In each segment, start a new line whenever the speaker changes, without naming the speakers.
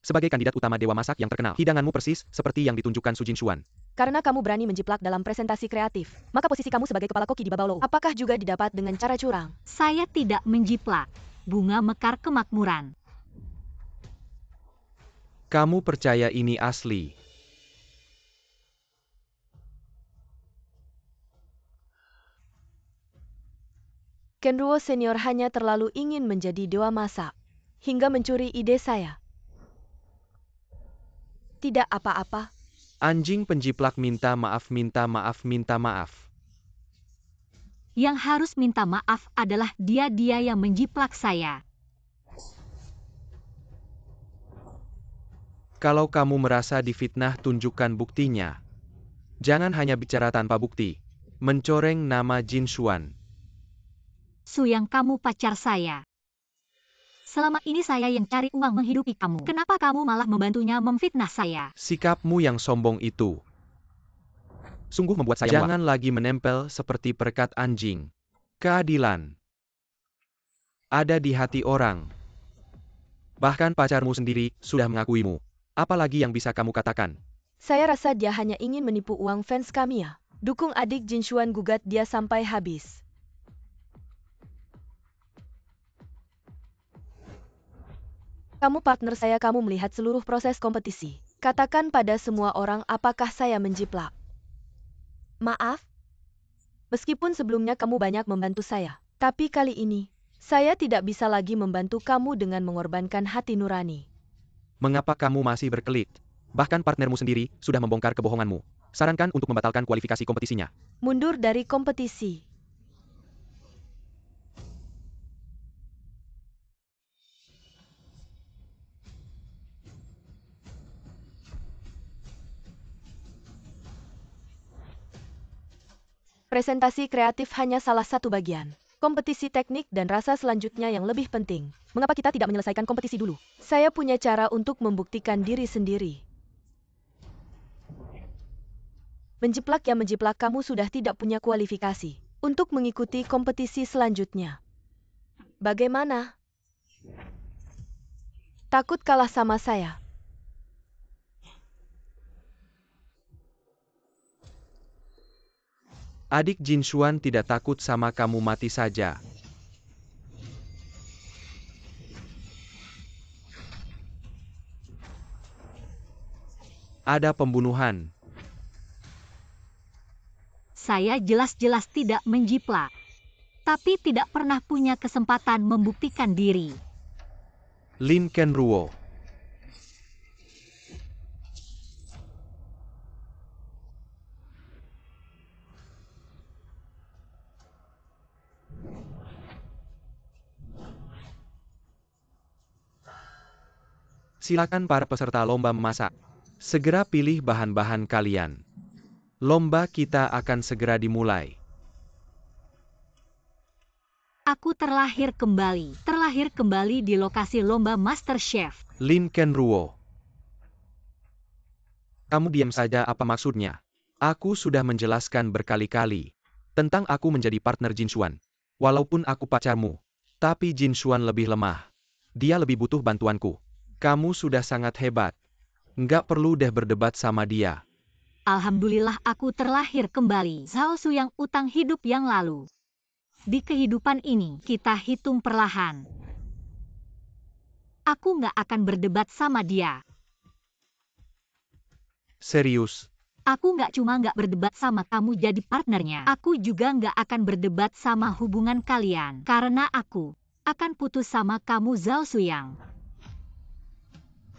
Sebagai kandidat utama Dewa Masak yang terkenal, hidanganmu persis seperti yang ditunjukkan Su Jinshuan.
Karena kamu berani menjiplak dalam presentasi kreatif, maka posisi kamu sebagai kepala koki di Babao apakah juga didapat dengan cara curang?
Saya tidak menjiplak. Bunga mekar kemakmuran.
Kamu percaya ini asli?
Kenruo Senior hanya terlalu ingin menjadi dewa masak, hingga mencuri ide saya. Tidak apa-apa.
Anjing penjiplak minta maaf, minta maaf, minta maaf.
Yang harus minta maaf adalah dia yang menjiplak saya.
Kalau kamu merasa difitnah, tunjukkan buktinya. Jangan hanya bicara tanpa bukti. Mencoreng nama Jinshuan.
Su yang kamu pacar saya. Selama ini saya yang cari uang menghidupi kamu. Kenapa kamu malah membantunya memfitnah saya?
Sikapmu yang sombong itu sungguh membuat saya muak. Jangan lagi menempel seperti perekat anjing. Keadilan ada di hati orang. Bahkan pacarmu sendiri sudah mengakuimu. Apalagi yang bisa kamu katakan?
Saya rasa dia hanya ingin menipu uang fans kami ya. Dukung adik Jinshuan, gugat dia sampai habis. Kamu partner saya, kamu melihat seluruh proses kompetisi. Katakan pada semua orang apakah saya menjiplak. Maaf? Meskipun sebelumnya kamu banyak membantu saya, tapi kali ini, saya tidak bisa lagi membantu kamu dengan mengorbankan hati nurani.
Mengapa kamu masih berkelit? Bahkan partnermu sendiri sudah membongkar kebohonganmu. Sarankan untuk membatalkan kualifikasi kompetisinya.
Mundur dari kompetisi. Presentasi kreatif hanya salah satu bagian. Kompetisi teknik dan rasa selanjutnya yang lebih penting. Mengapa kita tidak menyelesaikan kompetisi dulu? Saya punya cara untuk membuktikan diri sendiri. Menjiplak ya menjiplak, kamu sudah tidak punya kualifikasi untuk mengikuti kompetisi selanjutnya. Bagaimana? Takut kalah sama saya?
Adik Jinshuan tidak takut sama kamu, mati saja. Ada pembunuhan.
Saya jelas-jelas tidak menjiplak. Tapi tidak pernah punya kesempatan membuktikan diri.
Lin Kenruo. Silakan para peserta lomba memasak. Segera pilih bahan-bahan kalian. Lomba kita akan segera dimulai.
Aku terlahir kembali di lokasi lomba MasterChef.
Lin Kenruo. Kamu diam saja, apa maksudnya? Aku sudah menjelaskan berkali-kali tentang aku menjadi partner Jinshuan. Walaupun aku pacarmu, tapi Jinshuan lebih lemah. Dia lebih butuh bantuanku. Kamu sudah sangat hebat. Nggak perlu deh berdebat sama dia.
Alhamdulillah aku terlahir kembali. Zhao Su yang utang hidup yang lalu. Di kehidupan ini, kita hitung perlahan. Aku nggak akan berdebat sama dia.
Serius?
Aku nggak cuma nggak berdebat sama kamu jadi partnernya. Aku juga nggak akan berdebat sama hubungan kalian. Karena aku akan putus sama kamu, Zhao Suyang.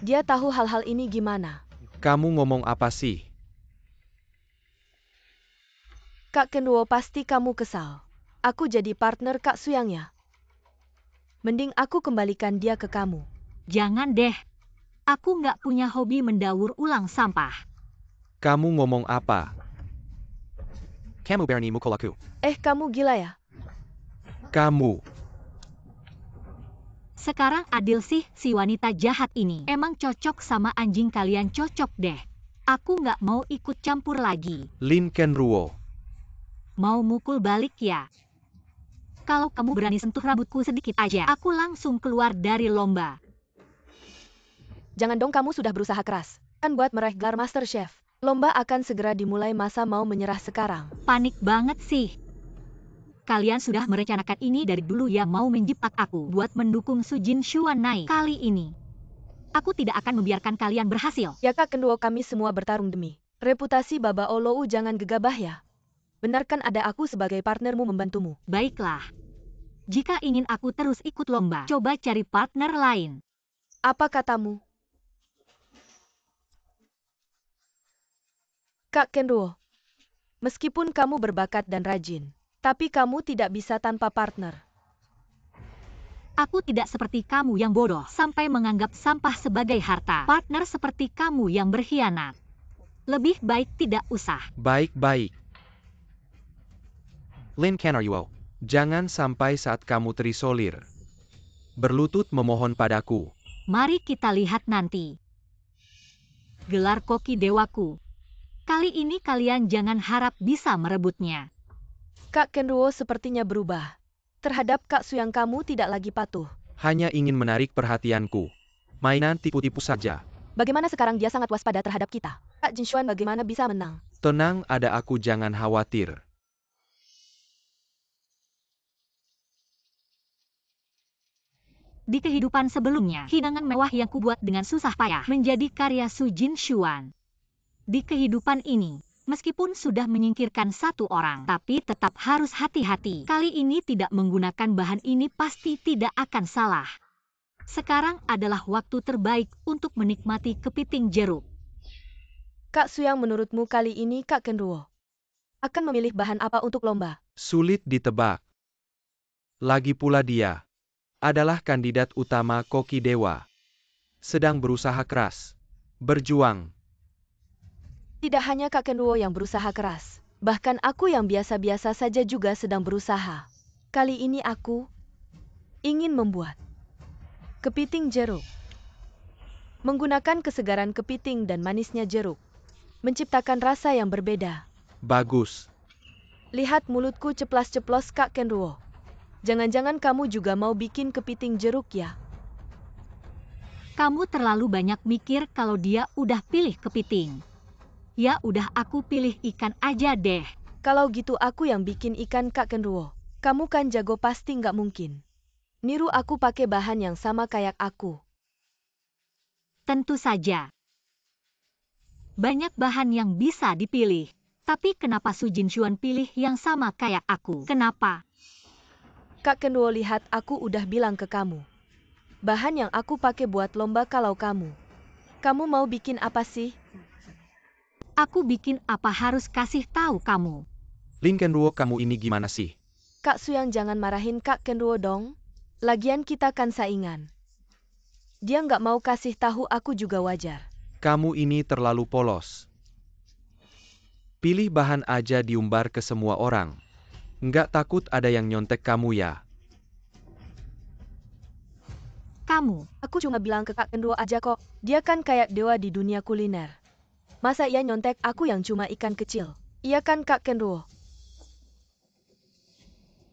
Dia tahu hal-hal ini gimana?
Kamu ngomong apa sih?
Kak Kenruo, pasti kamu kesal. Aku jadi partner Kak Suyang ya. Mending aku kembalikan dia ke kamu.
Jangan deh. Aku nggak punya hobi mendaur ulang sampah.
Kamu ngomong apa? Kamu berani mukul aku?
Kamu gila ya?
Kamu.
Sekarang adil sih si wanita jahat ini. Emang cocok sama anjing kalian, cocok deh. Aku nggak mau ikut campur lagi.
Lin Kenruo.
Mau mukul balik ya? Kalau kamu berani sentuh rambutku sedikit aja, aku langsung keluar dari lomba.
Jangan dong, kamu sudah berusaha keras. Kan buat meraih gelar Master Chef. Lomba akan segera dimulai, masa mau menyerah sekarang?
Panik banget sih. Kalian sudah merencanakan ini dari dulu ya, mau menjiplak aku buat mendukung Su Jinshuan naik. Kali ini, aku tidak akan membiarkan kalian berhasil.
Ya Kak Kenduo, kami semua bertarung demi reputasi Baba Olou, jangan gegabah ya. Benarkan ada aku sebagai partnermu membantumu.
Baiklah. Jika ingin aku terus ikut lomba, coba cari partner lain.
Apa katamu? Kak Kenduo, meskipun kamu berbakat dan rajin, tapi kamu tidak bisa tanpa partner.
Aku tidak seperti kamu yang bodoh sampai menganggap sampah sebagai harta. Partner seperti kamu yang berkhianat. Lebih baik tidak usah.
Baik-baik. Lin Canaryuo, jangan sampai saat kamu terisolir. Berlutut memohon padaku.
Mari kita lihat nanti. Gelar koki dewaku. Kali ini kalian jangan harap bisa merebutnya.
Kak Kenduo sepertinya berubah. Terhadap Kak Su yang kamu tidak lagi patuh.
Hanya ingin menarik perhatianku. Mainan tipu-tipu saja.
Bagaimana sekarang dia sangat waspada terhadap kita? Kak Jinshuan bagaimana bisa menang?
Tenang, ada aku, jangan khawatir.
Di kehidupan sebelumnya, hidangan mewah yang kubuat dengan susah payah menjadi karya Su Jinshuan. Di kehidupan ini, meskipun sudah menyingkirkan satu orang, tapi tetap harus hati-hati. Kali ini tidak menggunakan bahan ini pasti tidak akan salah. Sekarang adalah waktu terbaik untuk menikmati kepiting jeruk.
Kak Su yang menurutmu kali ini Kak Kenduo akan memilih bahan apa untuk lomba?
Sulit ditebak. Lagi pula dia adalah kandidat utama koki dewa. Sedang berusaha keras. Berjuang.
Tidak hanya Kak Kenduo yang berusaha keras, bahkan aku yang biasa-biasa saja juga sedang berusaha. Kali ini aku ingin membuat kepiting jeruk. Menggunakan kesegaran kepiting dan manisnya jeruk, menciptakan rasa yang berbeda.
Bagus.
Lihat mulutku ceplas-ceplos Kak Kenduo. Jangan-jangan kamu juga mau bikin kepiting jeruk ya?
Kamu terlalu banyak mikir kalau dia udah pilih kepiting. Ya udah, aku pilih ikan aja deh.
Kalau gitu aku yang bikin ikan Kak Kenduo. Kamu kan jago, pasti nggak mungkin niru aku pakai bahan yang sama kayak aku.
Tentu saja. Banyak bahan yang bisa dipilih. Tapi kenapa Su Jinshuan pilih yang sama kayak aku? Kenapa?
Kak Kenduo, lihat, aku udah bilang ke kamu. Bahan yang aku pakai buat lomba. Kalau kamu mau bikin apa sih?
Aku bikin apa harus kasih tahu kamu?
Lin Kenduo, kamu ini gimana sih?
Kak Su yang jangan marahin Kak Kenduo dong. Lagian kita kan saingan. Dia nggak mau kasih tahu aku juga wajar.
Kamu ini terlalu polos. Pilih bahan aja diumbar ke semua orang. Nggak takut ada yang nyontek kamu ya?
Kamu.
Aku cuma bilang ke Kak Kenduo aja kok. Dia kan kayak dewa di dunia kuliner. Masa ia nyontek aku yang cuma ikan kecil? Iya kan Kak Kenduo?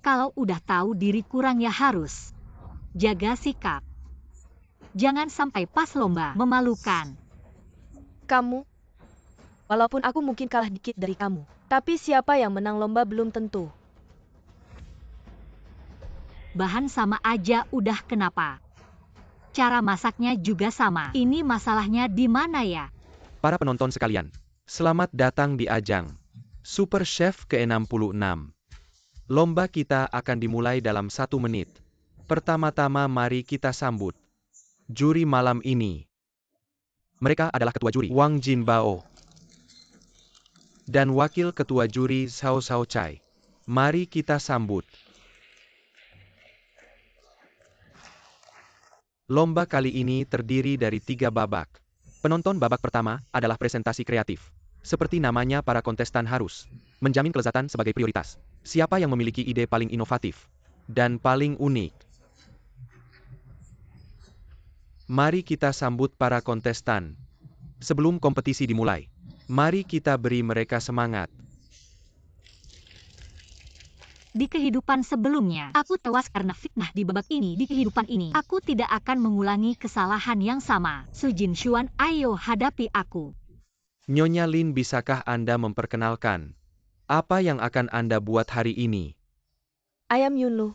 Kalau udah tahu diri kurang ya harus jaga sikap. Jangan sampai pas lomba memalukan.
Kamu? Walaupun aku mungkin kalah dikit dari kamu, tapi siapa yang menang lomba belum tentu.
Bahan sama aja udah kenapa? Cara masaknya juga sama. Ini masalahnya di mana ya?
Para penonton sekalian, selamat datang di ajang Super Chef ke-66. Lomba kita akan dimulai dalam 1 menit. Pertama-tama mari kita sambut juri malam ini. Mereka adalah Ketua Juri Wang Jinbao dan Wakil Ketua Juri Zhao Chai. Mari kita sambut. Lomba kali ini terdiri dari 3 babak. Penonton babak pertama adalah presentasi kreatif. Seperti namanya, para kontestan harus menjamin kelezatan sebagai prioritas. Siapa yang memiliki ide paling inovatif dan paling unik? Mari kita sambut para kontestan. Sebelum kompetisi dimulai, mari kita beri mereka semangat.
Di kehidupan sebelumnya, aku tewas karena fitnah di babak ini. Di kehidupan ini, aku tidak akan mengulangi kesalahan yang sama. Su Jinshuan, ayo hadapi aku.
Nyonya Lin, bisakah Anda memperkenalkan apa yang akan Anda buat hari ini?
Ayam Yunlu.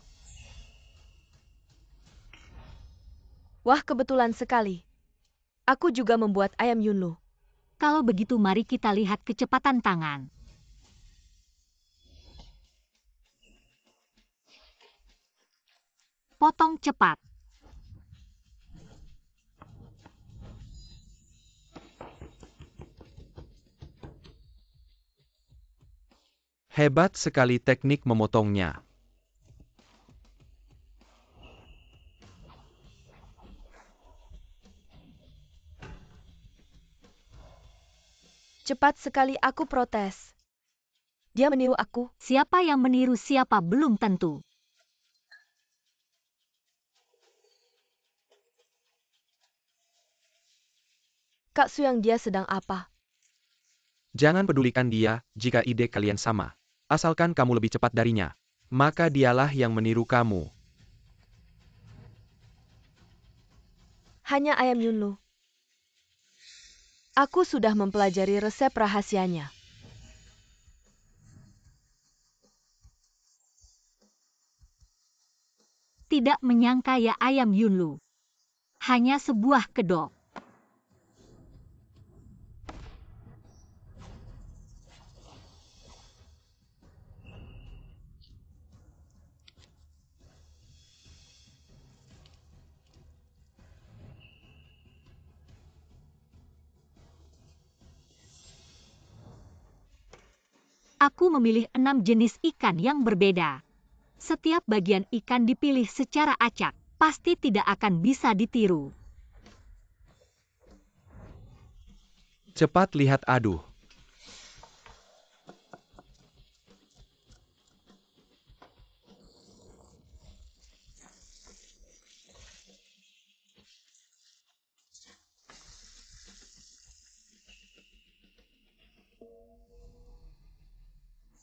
Wah, kebetulan sekali. Aku juga membuat ayam Yunlu.
Kalau begitu mari kita lihat kecepatan tangan. Potong cepat.
Hebat sekali teknik memotongnya.
Cepat sekali, aku protes. Dia meniru aku.
Siapa yang meniru siapa belum tentu.
Kak Suyang, dia sedang apa?
Jangan pedulikan dia jika ide kalian sama. Asalkan kamu lebih cepat darinya, maka dialah yang meniru kamu.
Hanya ayam Yunlu. Aku sudah mempelajari resep rahasianya.
Tidak menyangka ya ayam Yunlu. Hanya sebuah kedok. Aku memilih 6 jenis ikan yang berbeda. Setiap bagian ikan dipilih secara acak, pasti tidak akan bisa ditiru.
Cepat lihat, aduh.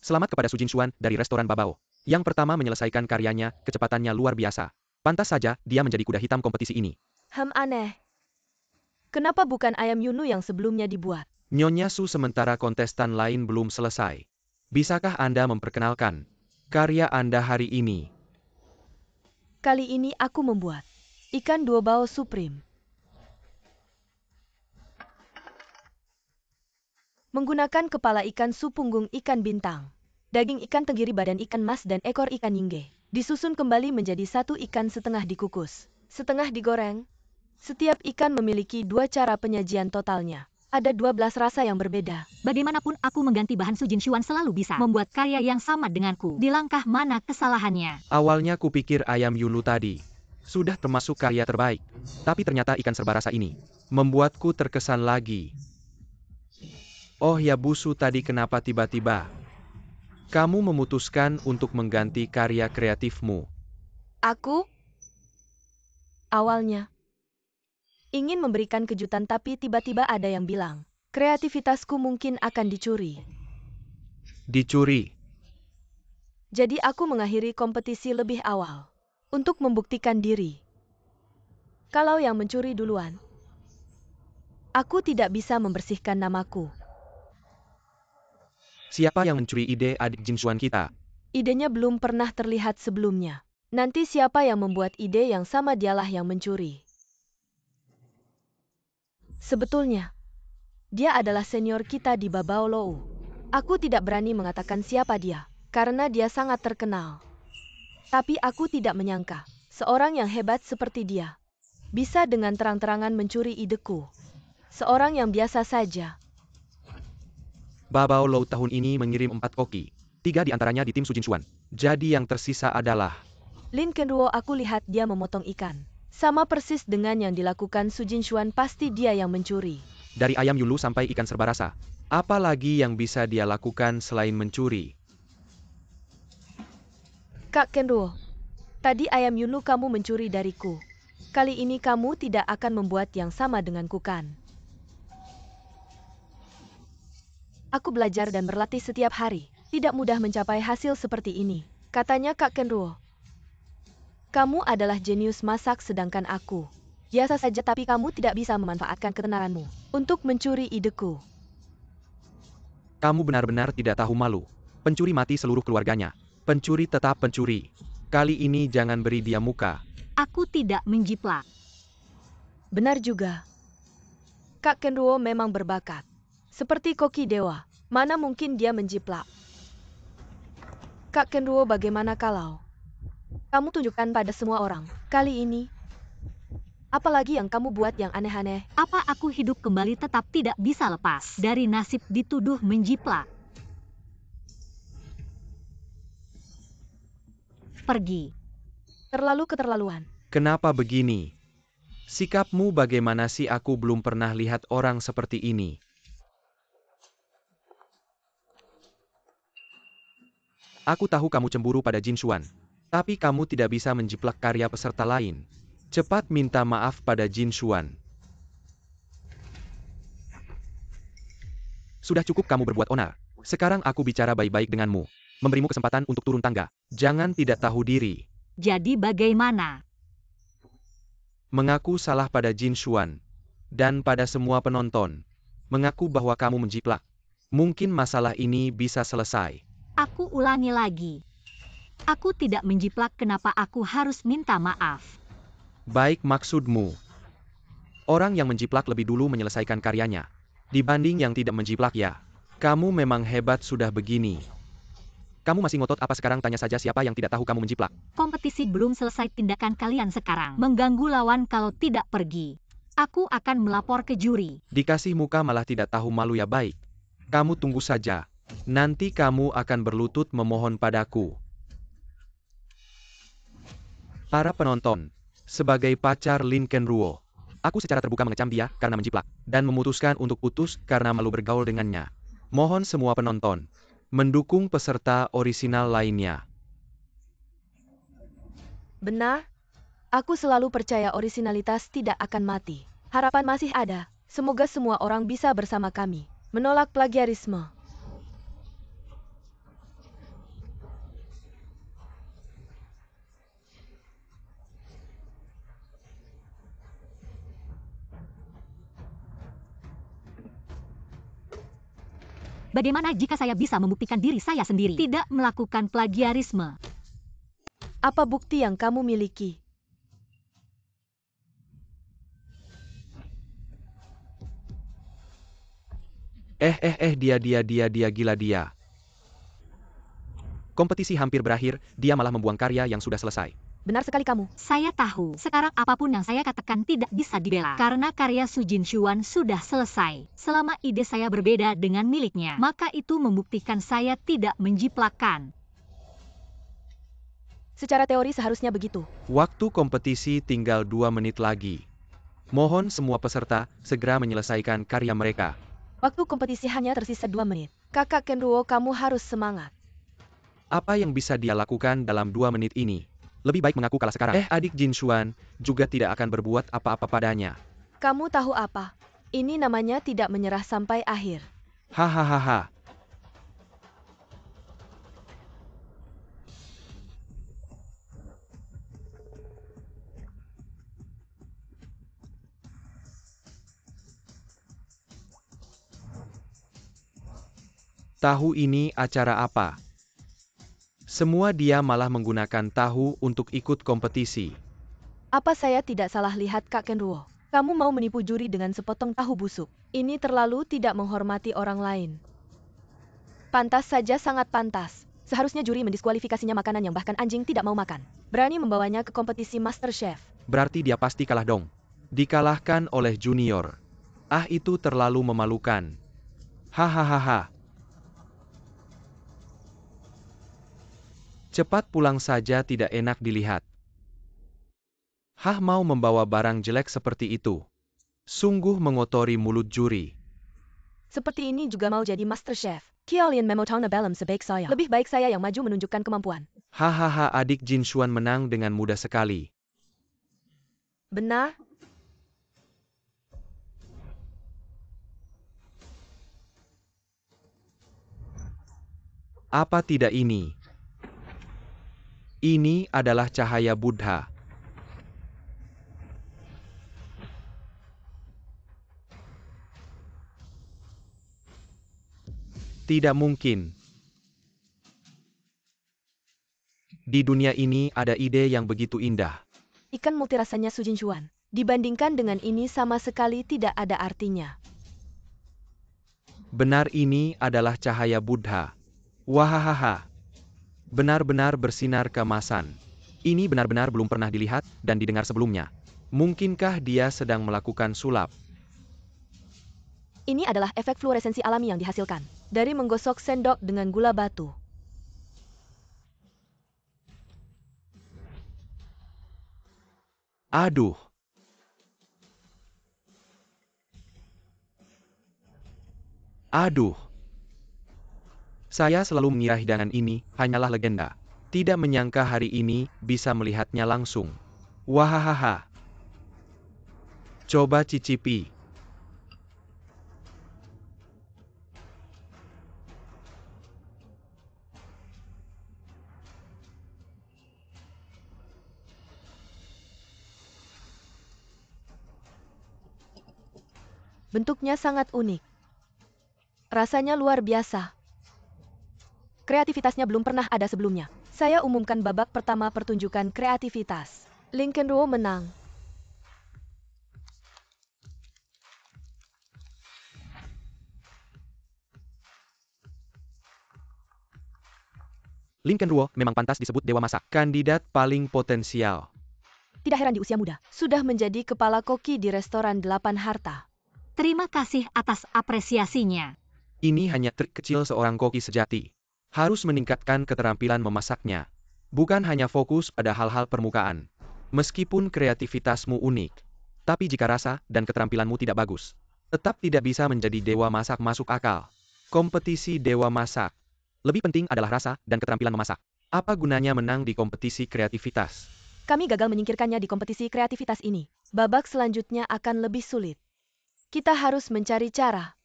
Selamat kepada Su Jinshuan dari restoran Babao. Yang pertama menyelesaikan karyanya, kecepatannya luar biasa. Pantas saja dia menjadi kuda hitam kompetisi ini.
Aneh. Kenapa bukan ayam Yunlu yang sebelumnya dibuat?
Nyonya Su, sementara kontestan lain belum selesai. Bisakah Anda memperkenalkan karya Anda hari ini?
Kali ini aku membuat ikan duobao supreme. Menggunakan kepala ikan su, punggung ikan bintang, daging ikan tenggiri, badan ikan mas, dan ekor ikan yingge. Disusun kembali menjadi satu ikan, setengah dikukus, setengah digoreng. Setiap ikan memiliki dua cara penyajian totalnya. Ada 12 rasa yang berbeda.
Bagaimanapun aku mengganti bahan, Su Jinshuan selalu bisa membuat karya yang sama denganku. Di langkah mana kesalahannya?
Awalnya kupikir ayam Yunlu tadi sudah termasuk karya terbaik. Tapi ternyata ikan serba rasa ini membuatku terkesan lagi. Oh ya Bu Su, tadi kenapa tiba-tiba kamu memutuskan untuk mengganti karya kreatifmu?
Aku awalnya ingin memberikan kejutan, tapi tiba-tiba ada yang bilang, kreativitasku mungkin akan dicuri.
Dicuri?
Jadi aku mengakhiri kompetisi lebih awal untuk membuktikan diri. Kalau yang mencuri duluan, aku tidak bisa membersihkan namaku.
Siapa yang mencuri ide adik Jinshuan kita?
Idenya belum pernah terlihat sebelumnya. Nanti siapa yang membuat ide yang sama, dialah yang mencuri. Sebetulnya, dia adalah senior kita di Babao Lou. Aku tidak berani mengatakan siapa dia, karena dia sangat terkenal. Tapi aku tidak menyangka, seorang yang hebat seperti dia bisa dengan terang-terangan mencuri ideku. Seorang yang biasa saja.
Babao Lou tahun ini mengirim 4 koki. 3 diantaranya di tim Su Jinshuan. Jadi yang tersisa adalah
Lin Kenruo. Aku lihat dia memotong ikan. Sama persis dengan yang dilakukan Su Jinshuan, pasti dia yang mencuri.
dari ayam Yunlu sampai ikan serba rasa. Apa lagi yang bisa dia lakukan selain mencuri?
Kak Kenruo, tadi ayam Yunlu kamu mencuri dariku. Kali ini kamu tidak akan membuat yang sama denganku, kan? Aku belajar dan berlatih setiap hari. Tidak mudah mencapai hasil seperti ini. Katanya Kak Kenruo. Kamu adalah jenius masak sedangkan aku biasa saja, tapi kamu tidak bisa memanfaatkan ketenaranmu untuk mencuri ideku.
Kamu benar-benar tidak tahu malu. Pencuri mati seluruh keluarganya. Pencuri tetap pencuri. Kali ini jangan beri dia muka.
Aku tidak menjiplak.
Benar juga. Kak Kenruo memang berbakat. Seperti koki dewa, mana mungkin dia menjiplak. Kak Kenruo, bagaimana kalau kamu tunjukkan pada semua orang kali ini? Apalagi yang kamu buat yang aneh-aneh?
Apa aku hidup kembali tetap tidak bisa lepas dari nasib dituduh menjiplak? Pergi.
Terlalu keterlaluan.
Kenapa begini? Sikapmu bagaimana sih? Aku belum pernah lihat orang seperti ini. Aku tahu kamu cemburu pada Jin Xuan. Tapi kamu tidak bisa menjiplak karya peserta lain. Cepat minta maaf pada Jin Xuan. Sudah cukup kamu berbuat onar. Sekarang aku bicara baik-baik denganmu. Memberimu kesempatan untuk turun tangga. Jangan tidak tahu diri.
Jadi bagaimana?
Mengaku salah pada Jin Xuan. Dan pada semua penonton. Mengaku bahwa kamu menjiplak. Mungkin masalah ini bisa selesai.
Aku ulangi lagi. Aku tidak menjiplak, kenapa aku harus minta maaf?
Baik maksudmu. Orang yang menjiplak lebih dulu menyelesaikan karyanya. Dibanding yang tidak menjiplak ya. Kamu memang hebat sudah begini. Kamu masih ngotot apa sekarang? Tanya saja siapa yang tidak tahu kamu menjiplak.
Kompetisi belum selesai, tindakan kalian sekarang mengganggu lawan. Kalau tidak pergi, aku akan melapor ke juri.
Dikasih muka malah tidak tahu malu ya. Baik. Kamu tunggu saja. Nanti kamu akan berlutut memohon padaku. Para penonton, sebagai pacar Lin Kenruo, aku secara terbuka mengecam dia karena menjiplak, dan memutuskan untuk putus karena malu bergaul dengannya. Mohon semua penonton mendukung peserta orisinal lainnya.
Benar? Aku selalu percaya orisinalitas tidak akan mati. Harapan masih ada. Semoga semua orang bisa bersama kami menolak plagiarisme.
Bagaimana jika saya bisa membuktikan diri saya sendiri tidak melakukan plagiarisme?
Apa bukti yang kamu miliki?
Dia gila dia. Kompetisi hampir berakhir, dia malah membuang karya yang sudah selesai.
Benar sekali kamu.
Saya tahu, sekarang apapun yang saya katakan tidak bisa dibela. Karena karya Su Jin Xuan sudah selesai. Selama ide saya berbeda dengan miliknya, maka itu membuktikan saya tidak menjiplakkan.
Secara teori seharusnya begitu.
Waktu kompetisi tinggal 2 menit lagi. Mohon semua peserta segera menyelesaikan karya mereka.
Waktu kompetisi hanya tersisa 2 menit. Kakak Kenruo, kamu harus semangat.
Apa yang bisa dia lakukan dalam 2 menit ini? Lebih baik mengaku kalah sekarang. Adik Jin Xuan juga tidak akan berbuat apa-apa padanya.
Kamu tahu apa? Ini namanya tidak menyerah sampai akhir.
Hahaha. Tahu ini acara apa? Semua dia malah menggunakan tahu untuk ikut kompetisi.
Apa saya tidak salah lihat Kak Kenruo? Kamu mau menipu juri dengan sepotong tahu busuk. Ini terlalu tidak menghormati orang lain. Pantas saja, sangat pantas. Seharusnya juri mendiskualifikasinya makanan yang bahkan anjing tidak mau makan. Berani membawanya ke kompetisi MasterChef.
Berarti dia pasti kalah dong. Dikalahkan oleh junior. Itu terlalu memalukan. Hahaha. Cepat pulang saja, tidak enak dilihat. Mau membawa barang jelek seperti itu. Sungguh mengotori mulut juri.
Seperti ini juga mau jadi MasterChef. Kalian memotong belum sebaik saya. Lebih baik saya yang maju menunjukkan kemampuan.
Hahaha, adik Jin Xuan menang dengan mudah sekali.
Benar?
Apa tidak ini? Ini adalah cahaya Buddha. Tidak mungkin. Di dunia ini ada ide yang begitu indah.
Ikan multirasanya Su Jinshuan. Dibandingkan dengan ini sama sekali tidak ada artinya.
Benar, ini adalah cahaya Buddha. Wahahaha. Benar-benar bersinar keemasan. Ini benar-benar belum pernah dilihat dan didengar sebelumnya. Mungkinkah dia sedang melakukan sulap?
Ini adalah efek fluoresensi alami yang dihasilkan dari menggosok sendok dengan gula batu.
Aduh. Aduh. Saya selalu mengira hidangan ini hanyalah legenda. Tidak menyangka hari ini bisa melihatnya langsung. Wahahaha. Coba cicipi.
Bentuknya sangat unik. Rasanya luar biasa. Kreativitasnya belum pernah ada sebelumnya. Saya umumkan babak pertama pertunjukan kreativitas. Lincoln Ruo menang.
Lincoln Ruo memang pantas disebut dewa masak. Kandidat paling potensial.
Tidak heran di usia muda, sudah menjadi kepala koki di restoran 8 Harta.
Terima kasih atas apresiasinya.
Ini hanya trik kecil seorang koki sejati. Harus meningkatkan keterampilan memasaknya. Bukan hanya fokus pada hal-hal permukaan. Meskipun kreativitasmu unik. Tapi jika rasa dan keterampilanmu tidak bagus, tetap tidak bisa menjadi dewa masak masuk akal. Kompetisi dewa masak. Lebih penting adalah rasa dan keterampilan memasak. Apa gunanya menang di kompetisi kreativitas?
Kami gagal menyingkirkannya di kompetisi kreativitas ini. Babak selanjutnya akan lebih sulit. Kita harus mencari cara.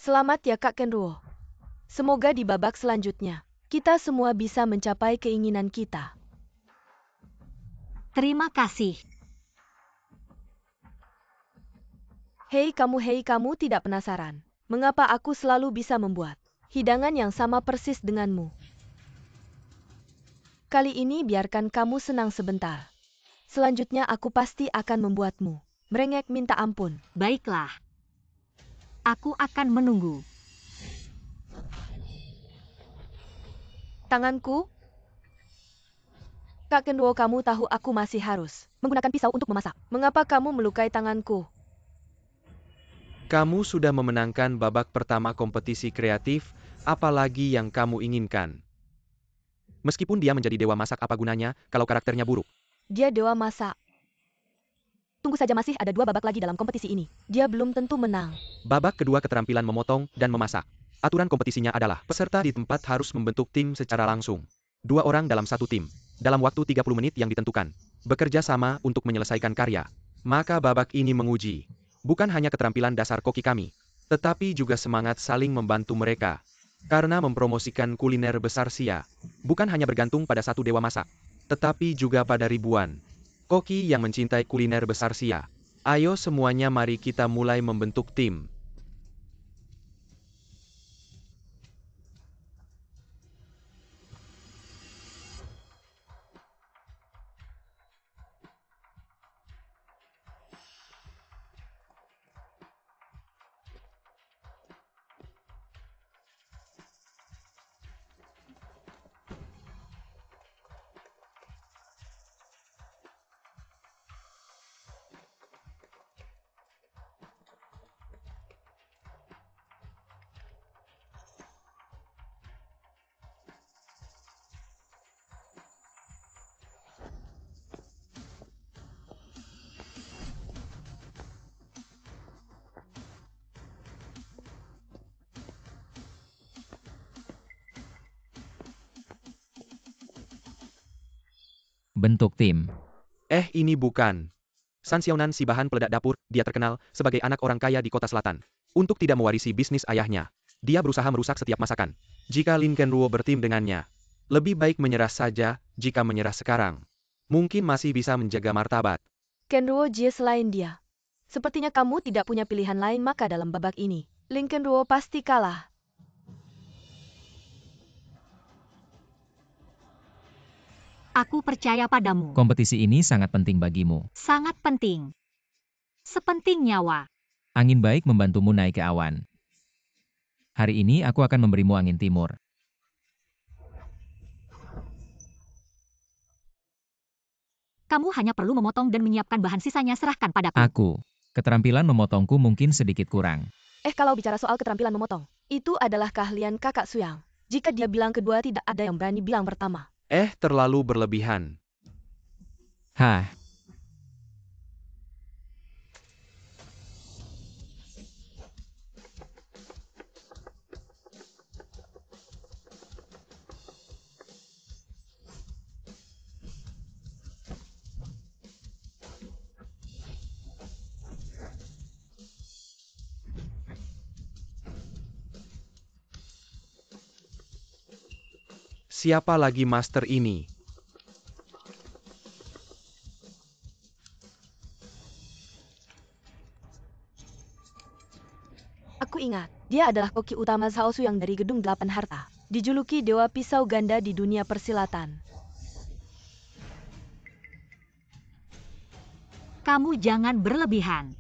Selamat ya Kak Kenruo. Semoga di babak selanjutnya, kita semua bisa mencapai keinginan kita.
Terima kasih.
Hei kamu tidak penasaran? Mengapa aku selalu bisa membuat hidangan yang sama persis denganmu? Kali ini biarkan kamu senang sebentar. Selanjutnya aku pasti akan membuatmu merengek minta ampun.
Baiklah. Aku akan menunggu.
Tanganku? Kak Kenruo, kamu tahu aku masih harus menggunakan pisau untuk memasak. Mengapa kamu melukai tanganku?
Kamu sudah memenangkan babak pertama kompetisi kreatif, apalagi yang kamu inginkan? Meskipun dia menjadi dewa masak, apa gunanya kalau karakternya buruk?
Dia dewa masak. Tunggu saja, masih ada 2 babak lagi dalam kompetisi ini. Dia belum tentu menang.
Babak kedua, keterampilan memotong dan memasak. Aturan kompetisinya adalah peserta di tempat harus membentuk tim secara langsung. 2 orang dalam satu tim. Dalam waktu 30 menit yang ditentukan. Bekerja sama untuk menyelesaikan karya. Maka babak ini menguji bukan hanya keterampilan dasar koki kami, tetapi juga semangat saling membantu mereka. Karena mempromosikan kuliner besar Sia, bukan hanya bergantung pada satu dewa masak, tetapi juga pada ribuan koki yang mencintai kuliner besar Sia. Ayo semuanya, mari kita mulai membentuk tim.
Bentuk tim.
Ini bukan San Xiaonan si bahan peledak dapur, dia terkenal sebagai anak orang kaya di kota selatan. Untuk tidak mewarisi bisnis ayahnya, dia berusaha merusak setiap masakan. Jika Lin Kenruo bertim dengannya, lebih baik menyerah saja. Jika menyerah sekarang, mungkin masih bisa menjaga martabat.
Kenruo Jie selain dia. Sepertinya kamu tidak punya pilihan lain, maka dalam babak ini, Lin Kenruo pasti kalah.
Aku percaya padamu.
Kompetisi ini sangat penting bagimu.
Sangat penting. Sepenting nyawa.
Angin baik membantumu naik ke awan. Hari ini aku akan memberimu angin timur.
Kamu hanya perlu memotong dan menyiapkan bahan, sisanya serahkan padaku.
Aku. Keterampilan memotongku mungkin sedikit kurang.
Kalau bicara soal keterampilan memotong, itu adalah keahlian kakak Suyang. Jika dia bilang kedua, tidak ada yang berani bilang pertama.
Terlalu berlebihan.
Hah,
Siapa lagi master ini?
Aku ingat, dia adalah koki utama Zhao Suyang dari Gedung 8 Harta. Dijuluki Dewa Pisau Ganda di dunia persilatan.
Kamu jangan berlebihan.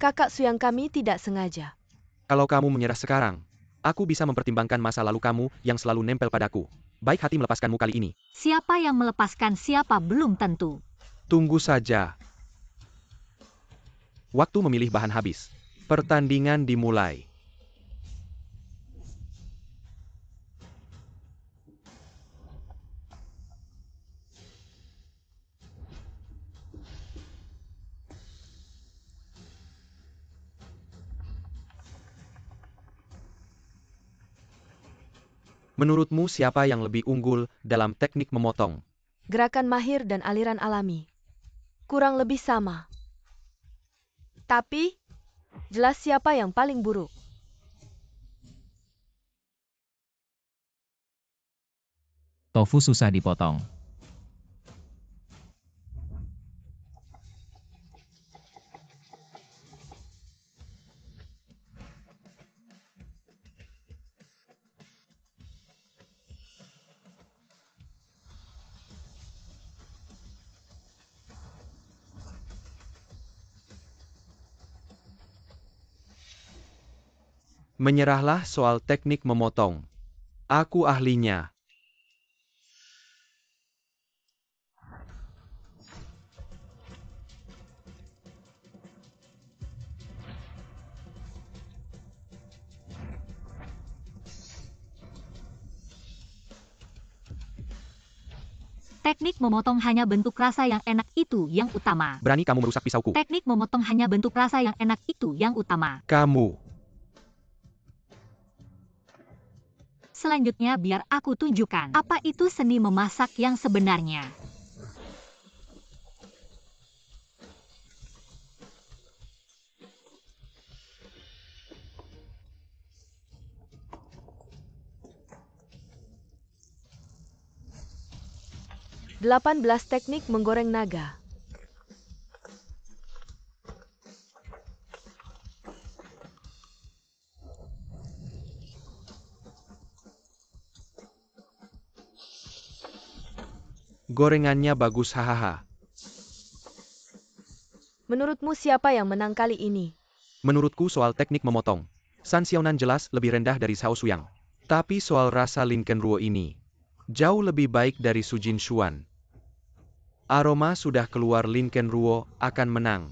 Kakak Suyang, kami tidak sengaja.
Kalau kamu menyerah sekarang, aku bisa mempertimbangkan masa lalu kamu yang selalu nempel padaku. Baik hati melepaskanmu kali ini.
Siapa yang melepaskan siapa belum tentu.
Tunggu saja. Waktu memilih bahan habis. Pertandingan dimulai. Menurutmu siapa yang lebih unggul dalam teknik memotong?
Gerakan mahir dan aliran alami. Kurang lebih sama. Tapi, jelas siapa yang paling buruk.
tofu susah dipotong.
Menyerahlah soal teknik memotong. Aku ahlinya.
Teknik memotong hanya bentuk rasa yang enak, itu yang utama.
Berani kamu merusak pisauku.
Teknik memotong hanya bentuk rasa yang enak, itu yang utama.
Kamu.
Selanjutnya biar aku tunjukkan apa itu seni memasak yang sebenarnya.
Delapan belas teknik menggoreng naga.
Gorengannya bagus, hahaha.
Menurutmu siapa yang menang kali ini?
Menurutku soal teknik memotong, San Xiaonan jelas lebih rendah dari Zhao Suyang. Tapi soal rasa Lin Kenruo ini, jauh lebih baik dari Su Jinshuan. Aroma sudah keluar, Lin Kenruo akan menang.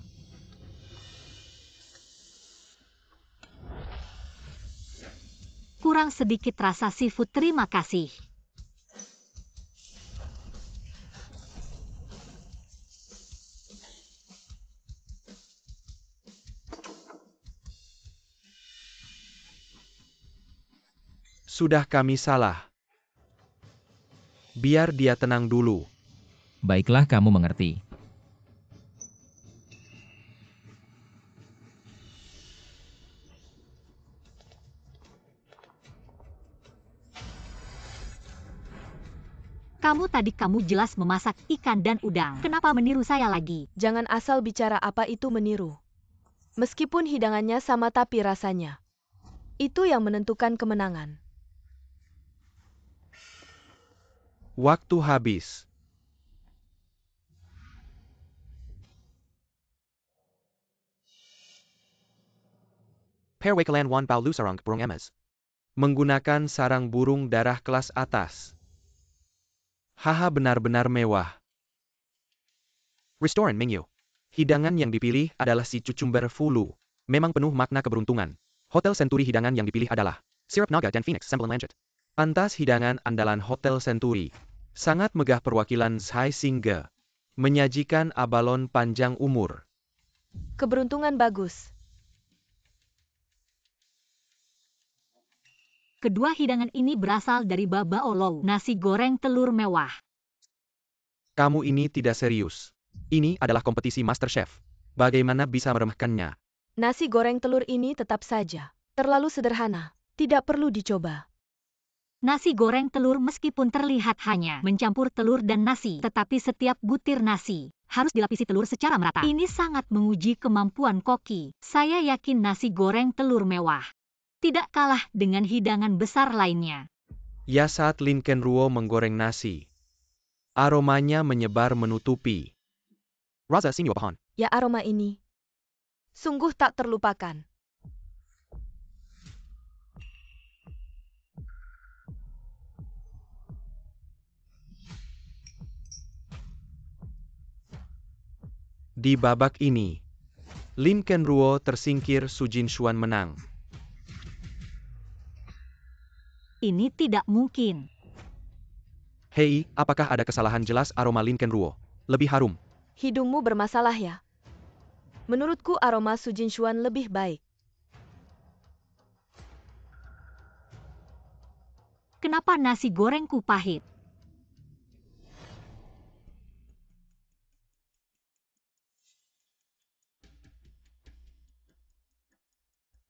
Kurang sedikit rasa seafood, terima kasih.
Sudah kami salah. Biar dia tenang dulu.
Baiklah, kamu mengerti.
Kamu jelas memasak ikan dan udang. Kenapa meniru saya lagi?
Jangan asal bicara apa itu meniru. Meskipun hidangannya sama tapi rasanya. Itu yang menentukan kemenangan.
Waktu habis. Perwakilan Wan Paulu sarang burung emas. Menggunakan sarang burung darah kelas atas. Haha benar-benar mewah. Restoran menu. Hidangan yang dipilih adalah si cucumber fulu. Memang penuh makna keberuntungan. Hotel Century hidangan yang dipilih adalah sirup naga dan phoenix sambal lanjut. Pantas hidangan andalan Hotel Century. Sangat megah perwakilan Zhai Singge. Menyajikan abalon panjang umur.
Keberuntungan bagus.
Kedua hidangan ini berasal dari Baba Olou, nasi goreng telur mewah.
Kamu ini tidak serius. Ini adalah kompetisi MasterChef. Bagaimana bisa meremehkannya?
Nasi goreng telur ini tetap saja terlalu sederhana. Tidak perlu dicoba.
Nasi goreng telur meskipun terlihat hanya mencampur telur dan nasi, tetapi setiap butir nasi harus dilapisi telur secara merata. Ini sangat menguji kemampuan koki. Saya yakin nasi goreng telur mewah tidak kalah dengan hidangan besar lainnya.
Ya saat Lin Kenruo menggoreng nasi. Aromanya menyebar menutupi. Raza Sinyo Bahon.
Ya aroma ini. Sungguh tak terlupakan.
Di babak ini, Lin Kenruo tersingkir, Su Jinshuan menang.
Ini tidak mungkin.
Hei, apakah ada kesalahan? Jelas aroma Lin Kenruo lebih harum.
Hidungmu bermasalah ya? Menurutku aroma Su Jinshuan lebih baik.
Kenapa nasi gorengku pahit?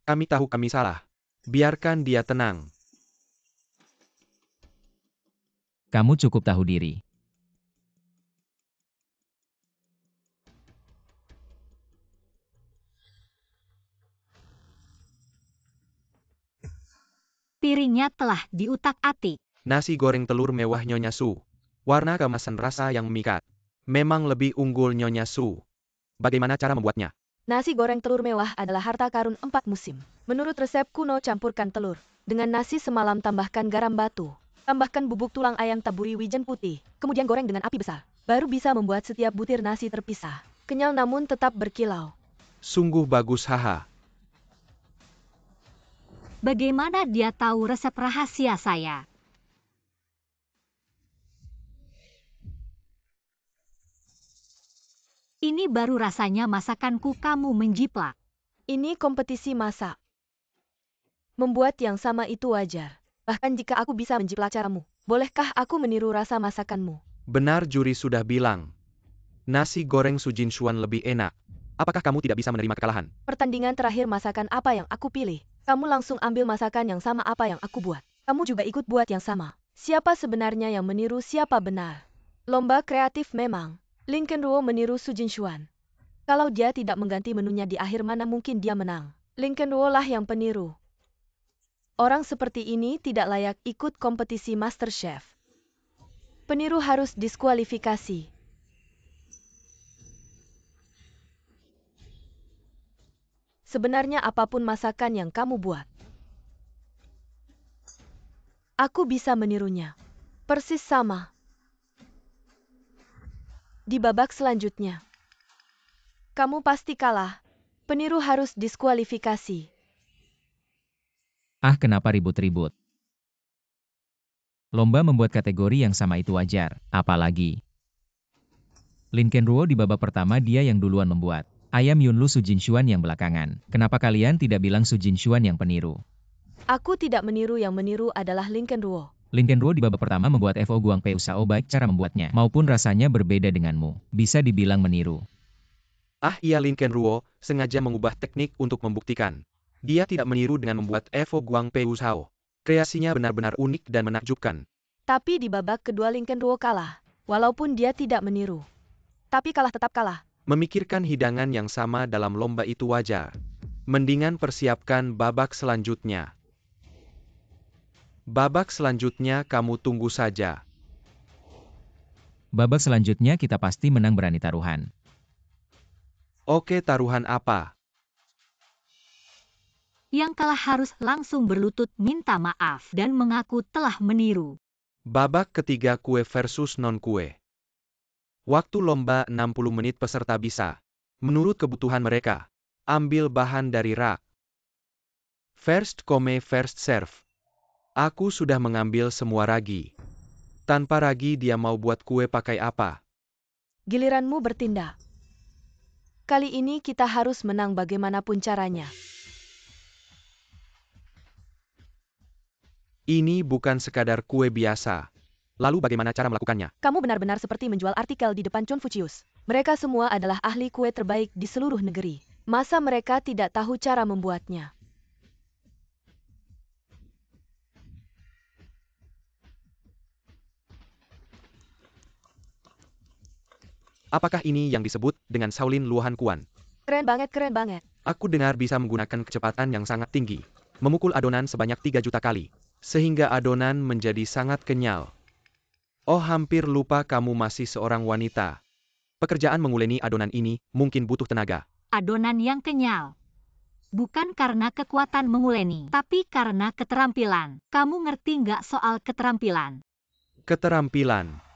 Kami tahu kami salah. Biarkan dia tenang.
Kamu cukup tahu diri.
Piringnya telah diutak-atik.
Nasi goreng telur mewah Nyonya Su. Warna kemasan rasa yang memikat. Memang lebih unggul Nyonya Su. Bagaimana cara membuatnya?
Nasi goreng telur mewah adalah harta karun 4 musim. Menurut resep kuno, campurkan telur dengan nasi semalam, tambahkan garam batu. Tambahkan bubuk tulang ayam, taburi wijen putih, kemudian goreng dengan api besar. Baru bisa membuat setiap butir nasi terpisah. Kenyal namun tetap berkilau.
Sungguh bagus, haha.
Bagaimana dia tahu resep rahasia saya? Ini baru rasanya masakanku, kamu menjiplak.
Ini kompetisi masak. Membuat yang sama itu wajar. Bahkan jika aku bisa menjiplak caramu, bolehkah aku meniru rasa masakanmu?
Benar, juri sudah bilang. Nasi goreng Su Jinshuan lebih enak. Apakah kamu tidak bisa menerima kekalahan?
Pertandingan terakhir masakan apa yang aku pilih? Kamu langsung ambil masakan yang sama apa yang aku buat. Kamu juga ikut buat yang sama. Siapa sebenarnya yang meniru siapa benar? Lomba kreatif memang. Lin Kenruo meniru Su Jinshuan. Kalau dia tidak mengganti menunya di akhir, mana mungkin dia menang? Lin Kenruo lah yang peniru. Orang seperti ini tidak layak ikut kompetisi MasterChef. Peniru harus diskualifikasi. Sebenarnya apapun masakan yang kamu buat, aku bisa menirunya. Persis sama. Di babak selanjutnya, kamu pasti kalah. Peniru harus diskualifikasi.
Ah, kenapa ribut-ribut? Lomba membuat kategori yang sama itu wajar, apalagi Lin Kenruo di babak pertama dia yang duluan membuat. Ayam Yunlu Su Jinshuan yang belakangan. Kenapa kalian tidak bilang Su Jinshuan yang peniru?
Aku tidak meniru, yang meniru adalah Lin Kenruo.
Lin Kenruo di babak pertama membuat FO Guang Peu Sao, baik cara membuatnya maupun rasanya berbeda denganmu. Bisa dibilang meniru.
Ah iya, Lin Kenruo sengaja mengubah teknik untuk membuktikan. Dia tidak meniru dengan membuat FO Guang Peu Sao. Kreasinya benar-benar unik dan menakjubkan.
Tapi di babak kedua Lin Kenruo kalah. Walaupun dia tidak meniru. Tapi kalah tetap kalah.
Memikirkan hidangan yang sama dalam lomba itu wajar. Mendingan persiapkan babak selanjutnya. Babak selanjutnya kamu tunggu saja.
Babak selanjutnya kita pasti menang berani taruhan.
Oke, taruhan apa?
Yang kalah harus langsung berlutut minta maaf dan mengaku telah meniru.
Babak ketiga kue versus non-kue. Waktu lomba 60 menit peserta bisa, menurut kebutuhan mereka, ambil bahan dari rak. First come first serve. Aku sudah mengambil semua ragi. Tanpa ragi dia mau buat kue pakai apa?
Giliranmu bertindak. Kali ini kita harus menang bagaimanapun caranya.
Ini bukan sekadar kue biasa. Lalu bagaimana cara melakukannya?
Kamu benar-benar seperti menjual artikel di depan Confucius. Mereka semua adalah ahli kue terbaik di seluruh negeri. Masa mereka tidak tahu cara membuatnya?
Apakah ini yang disebut dengan Shaolin Luohan Kuan?
Keren banget, keren banget.
Aku dengar bisa menggunakan kecepatan yang sangat tinggi. Memukul adonan sebanyak 3 juta kali. Sehingga adonan menjadi sangat kenyal. Oh, hampir lupa kamu masih seorang wanita. Pekerjaan menguleni adonan ini mungkin butuh tenaga.
Adonan yang kenyal. Bukan karena kekuatan menguleni, tapi karena keterampilan. Kamu ngerti nggak soal keterampilan?
Keterampilan.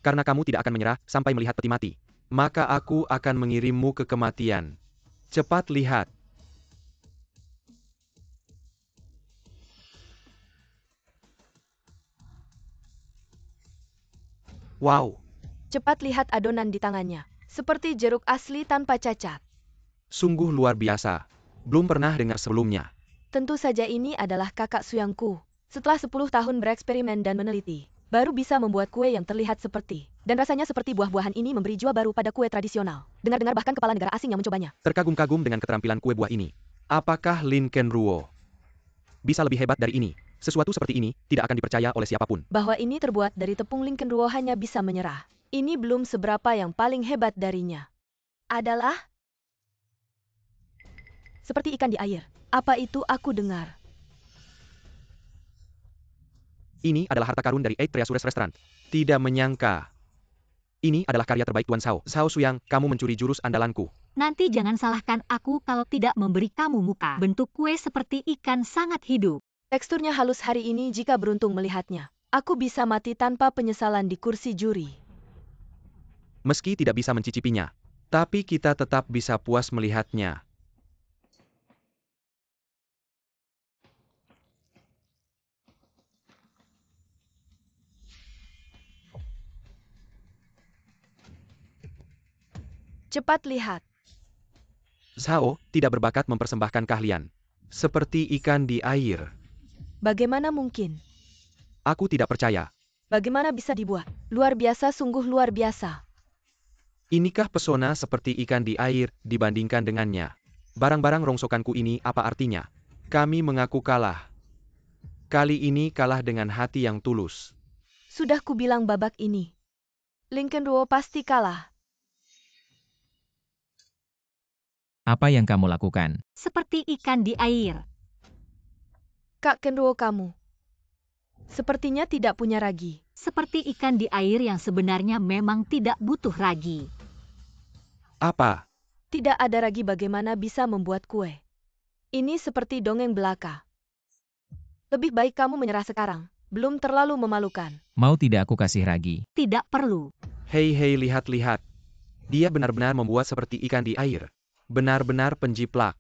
Karena kamu tidak akan menyerah sampai melihat peti mati. Maka aku akan mengirimmu ke kematian. Cepat lihat. Wow,
Cepat lihat adonan di tangannya. Seperti jeruk asli tanpa cacat.
sungguh luar biasa. Belum pernah dengar sebelumnya.
Tentu saja ini adalah kakak suyangku. Setelah 10 tahun bereksperimen dan meneliti, baru bisa membuat kue yang terlihat seperti. Dan rasanya seperti buah-buahan ini memberi jiwa baru pada kue tradisional. Dengar-dengar bahkan kepala negara asing yang mencobanya.
Terkagum-kagum dengan keterampilan kue buah ini. Apakah Lin Kenruo bisa lebih hebat dari ini? Sesuatu seperti ini tidak akan dipercaya oleh siapapun.
Bahwa ini terbuat dari tepung Lin Kenruo hanya bisa menyerah. Ini belum seberapa yang paling hebat darinya. Adalah seperti ikan di air. Apa itu aku dengar?
Ini adalah harta karun dari Eight Treasures Restaurant. Tidak menyangka. Ini adalah karya terbaik Tuan Shao. Shao Suyang, kamu mencuri jurus andalanku.
Nanti jangan salahkan aku kalau tidak memberi kamu muka. Bentuk kue seperti ikan sangat hidup.
Teksturnya halus hari ini jika beruntung melihatnya. Aku bisa mati tanpa penyesalan di kursi juri.
Meski tidak bisa mencicipinya, tapi kita tetap bisa puas melihatnya.
Cepat lihat.
Shao tidak berbakat mempersembahkan keahlian. Seperti ikan di air.
Bagaimana mungkin?
Aku tidak percaya.
Bagaimana bisa dibuat? Luar biasa, sungguh luar biasa.
Inikah pesona seperti ikan di air dibandingkan dengannya? Barang-barang rongsokanku ini apa artinya? Kami mengaku kalah. Kali ini kalah dengan hati yang tulus.
Sudah kubilang babak ini. Lin Kenruo pasti kalah.
Apa yang kamu lakukan?
Seperti ikan di air.
Kak Kenruo kamu. Sepertinya tidak punya ragi.
Seperti ikan di air yang sebenarnya memang tidak butuh ragi.
Apa?
Tidak ada ragi bagaimana bisa membuat kue. Ini seperti dongeng belaka. Lebih baik kamu menyerah sekarang. Belum terlalu memalukan.
Mau tidak aku kasih ragi?
Tidak perlu.
Hei lihat-lihat. Dia benar-benar membuat seperti ikan di air. Benar-benar penjiplak.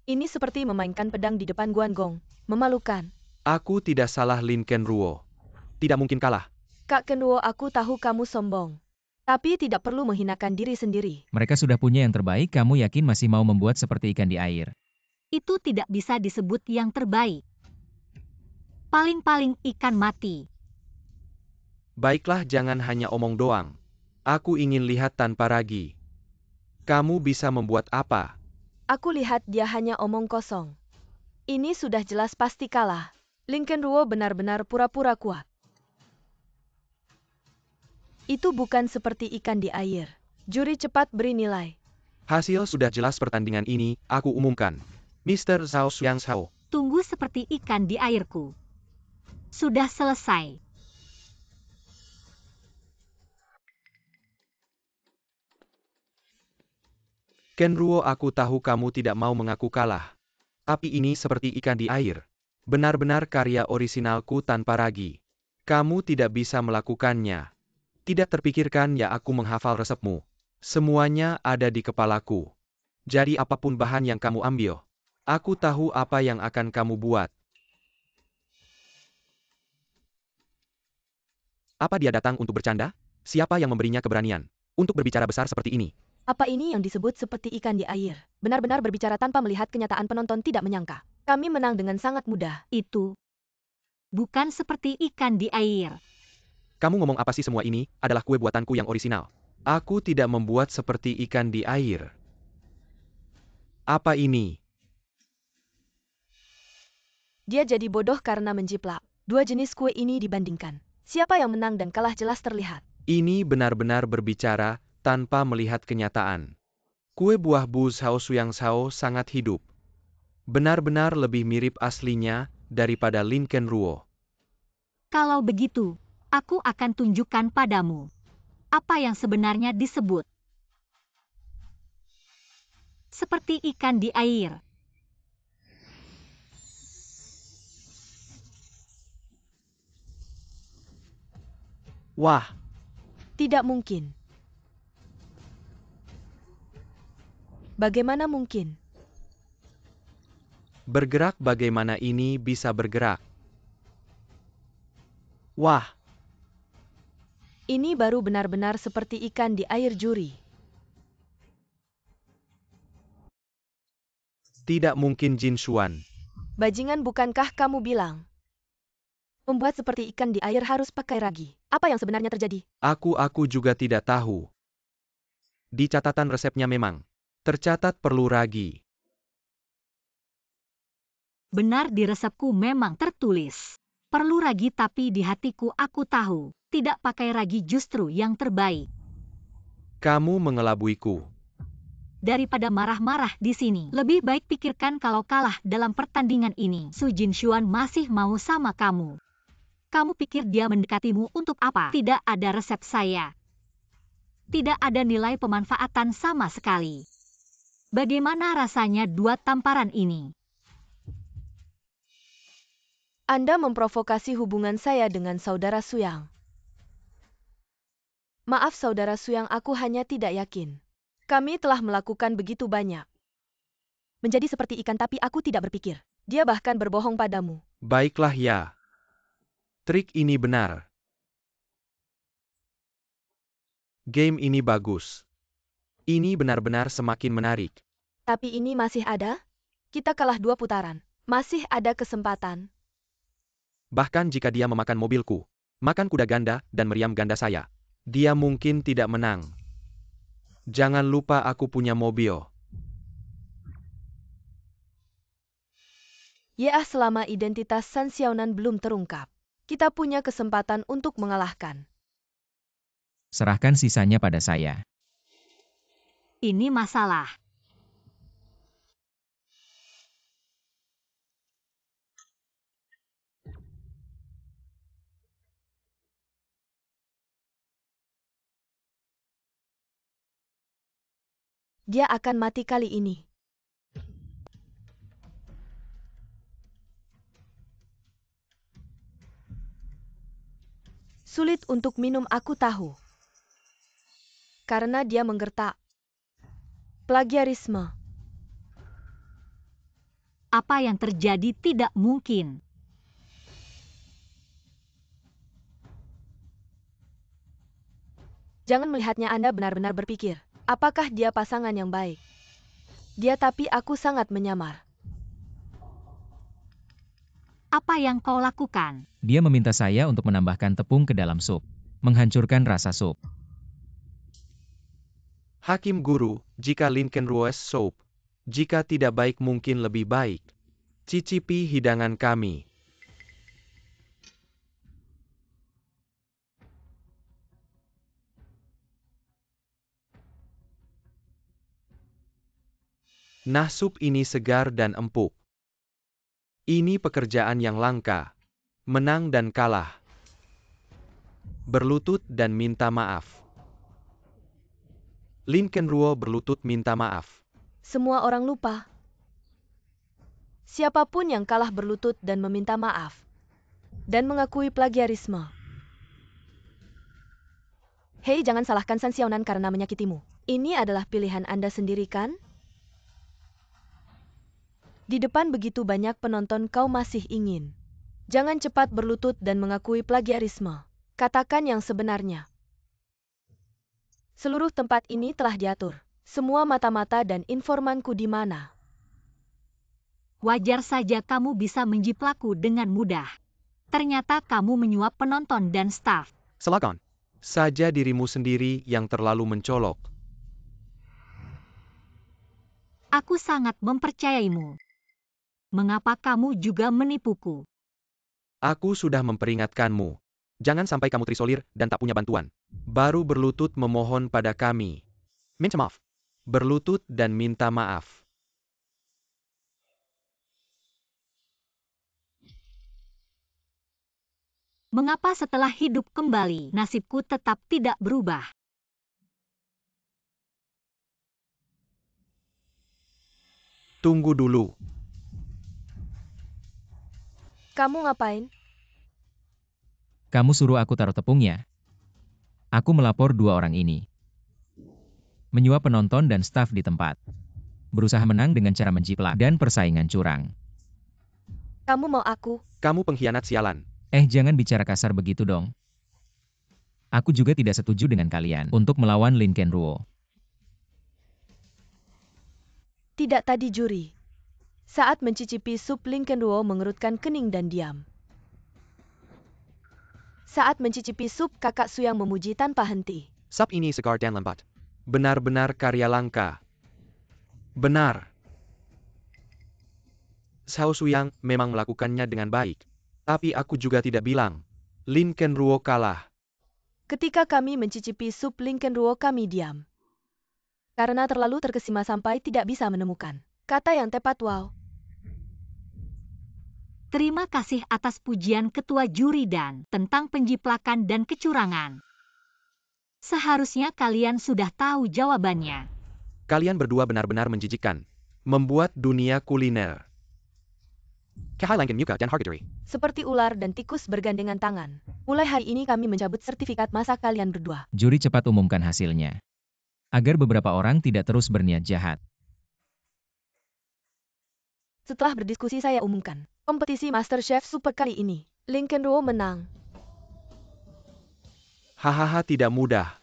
Ini seperti memainkan pedang di depan Guanggong. Memalukan.
Aku tidak salah Lin Kenruo. Tidak mungkin kalah.
Kak Kenruo, aku tahu kamu sombong. Tapi tidak perlu menghinakan diri sendiri.
Mereka sudah punya yang terbaik, kamu yakin masih mau membuat seperti ikan di air?
Itu tidak bisa disebut yang terbaik. Paling-paling ikan mati.
Baiklah, jangan hanya omong doang. Aku ingin lihat tanpa ragi. Kamu bisa membuat apa?
Aku lihat dia hanya omong kosong. Ini sudah jelas pasti kalah. Lincoln Ruo benar-benar pura-pura kuat. Itu bukan seperti ikan di air. Juri cepat beri nilai.
Hasil sudah jelas pertandingan ini, aku umumkan. Mr. Zhao Xiangshao.
Tunggu seperti ikan di airku. Sudah selesai.
Ken Ruo, aku tahu kamu tidak mau mengaku kalah. Tapi ini seperti ikan di air. Benar-benar karya orisinalku tanpa ragi. Kamu tidak bisa melakukannya. Tidak terpikirkan ya aku menghafal resepmu. Semuanya ada di kepalaku. Jadi apapun bahan yang kamu ambil, aku tahu apa yang akan kamu buat. Apa dia datang untuk bercanda? Siapa yang memberinya keberanian untuk berbicara besar seperti ini?
Apa ini yang disebut seperti ikan di air? Benar-benar berbicara tanpa melihat kenyataan, penonton tidak menyangka. Kami menang dengan sangat mudah.
Itu bukan seperti ikan di air.
Kamu ngomong apa sih? Semua ini adalah kue buatanku yang orisinal. Aku tidak membuat seperti ikan di air. Apa ini?
Dia jadi bodoh karena menjiplak. Dua jenis kue ini dibandingkan. Siapa yang menang dan kalah jelas terlihat.
Ini benar-benar berbicara tanpa melihat kenyataan. Kue buah Bu Zhao Xiangshao sangat hidup. Benar-benar lebih mirip aslinya daripada Lincoln Ruo.
Kalau begitu, aku akan tunjukkan padamu apa yang sebenarnya disebut seperti ikan di air.
Wah,
Tidak mungkin. Bagaimana mungkin?
bergerak bagaimana ini bisa bergerak? Wah,
Ini baru benar-benar seperti ikan di air, juri.
tidak mungkin Jin Xuan.
Bajingan, bukankah kamu bilang membuat seperti ikan di air harus pakai ragi? Apa yang sebenarnya terjadi?
Aku juga tidak tahu. Di catatan resepnya memang tercatat perlu ragi.
Benar, di resepku memang tertulis perlu ragi, tapi di hatiku aku tahu tidak pakai ragi justru yang terbaik.
Kamu mengelabuiku.
Daripada marah-marah di sini, lebih baik pikirkan kalau kalah dalam pertandingan ini. Su Jinshuan masih mau sama kamu. Kamu pikir dia mendekatimu untuk apa? Tidak ada resep saya. Tidak ada nilai pemanfaatan sama sekali. Bagaimana rasanya dua tamparan ini?
Anda memprovokasi hubungan saya dengan saudara Suyang. Maaf saudara Suyang, aku hanya tidak yakin. Kami telah melakukan begitu banyak. Menjadi seperti ikan, tapi aku tidak berpikir. Dia bahkan berbohong padamu.
Baiklah ya. Trik ini benar. Game ini bagus. Ini benar-benar semakin menarik.
Tapi ini masih ada? Kita kalah 2 putaran. Masih ada kesempatan.
Bahkan jika dia memakan mobilku, makan kuda ganda, dan meriam ganda saya, dia mungkin tidak menang. Jangan lupa aku punya mobil.
Ya, selama identitas San Xiaonan belum terungkap, kita punya kesempatan untuk mengalahkan.
Serahkan sisanya pada saya.
Ini masalah.
Dia akan mati kali ini. Sulit untuk minum, aku tahu. Karena dia menggertak. Plagiarisme.
Apa yang terjadi tidak mungkin.
Jangan melihatnya, Anda benar-benar berpikir, apakah dia pasangan yang baik? Dia, tapi aku sangat menyamar.
Apa yang kau lakukan?
Dia meminta saya untuk menambahkan tepung ke dalam sup, menghancurkan rasa sup.
Hakim Guru, jika Lincoln Ruo's Soup, jika tidak baik mungkin lebih baik. Cicipi hidangan kami. Nah, sup ini segar dan empuk. Ini pekerjaan yang langka. Menang dan kalah. Berlutut dan minta maaf. Lincoln Ruo berlutut minta maaf.
Semua orang lupa. Siapapun yang kalah berlutut dan meminta maaf. Dan mengakui plagiarisme. Hei, jangan salahkan San Xiaonan karena menyakitimu. Ini adalah pilihan Anda sendiri kan? Di depan begitu banyak penonton kau masih ingin. Jangan cepat berlutut dan mengakui plagiarisme. Katakan yang sebenarnya. Seluruh tempat ini telah diatur. Semua mata-mata dan informanku di mana.
Wajar saja kamu bisa menjiplakku dengan mudah. Ternyata kamu menyuap penonton dan staf.
Silakan. Saja dirimu sendiri yang terlalu mencolok.
Aku sangat mempercayaimu. Mengapa kamu juga menipuku?
Aku sudah memperingatkanmu. Jangan sampai kamu terisolir dan tak punya bantuan. Baru berlutut memohon pada kami. Minta maaf. Berlutut dan minta maaf.
Mengapa setelah hidup kembali, nasibku tetap tidak berubah?
Tunggu dulu.
Kamu ngapain?
Kamu suruh aku taruh tepungnya. Aku melapor 2 orang ini. Menyuap penonton dan staf di tempat. Berusaha menang dengan cara menjiplak dan persaingan curang.
Kamu mau aku?
Kamu pengkhianat sialan.
Jangan bicara kasar begitu dong. Aku juga tidak setuju dengan kalian untuk melawan Lincoln Ruo.
Tidak tadi juri. Saat mencicipi sup, Lincoln Ruo mengerutkan kening dan diam. Saat mencicipi sup, kakak Suyang memuji tanpa henti.
Sup ini segar dan lembut. Benar-benar karya langka. Benar. Xiao Suyang memang melakukannya dengan baik. Tapi aku juga tidak bilang. Lincoln Ruo kalah.
Ketika kami mencicipi sup Lincoln Ruo, kami diam. Karena terlalu terkesima sampai tidak bisa menemukan kata yang tepat. Wow.
Terima kasih atas pujian ketua juri dan tentang penjiplakan dan kecurangan. Seharusnya kalian sudah tahu jawabannya.
Kalian berdua benar-benar menjijikkan. Membuat dunia kuliner. Kehailangan muka dan harga diri.
Seperti ular dan tikus bergandengan tangan. Mulai hari ini kami mencabut sertifikat masak kalian berdua.
Juri cepat umumkan hasilnya. Agar beberapa orang tidak terus berniat jahat.
Setelah berdiskusi saya umumkan. Kompetisi MasterChef Super kali ini, Lincoln Ruo menang.
Hahaha, tidak mudah.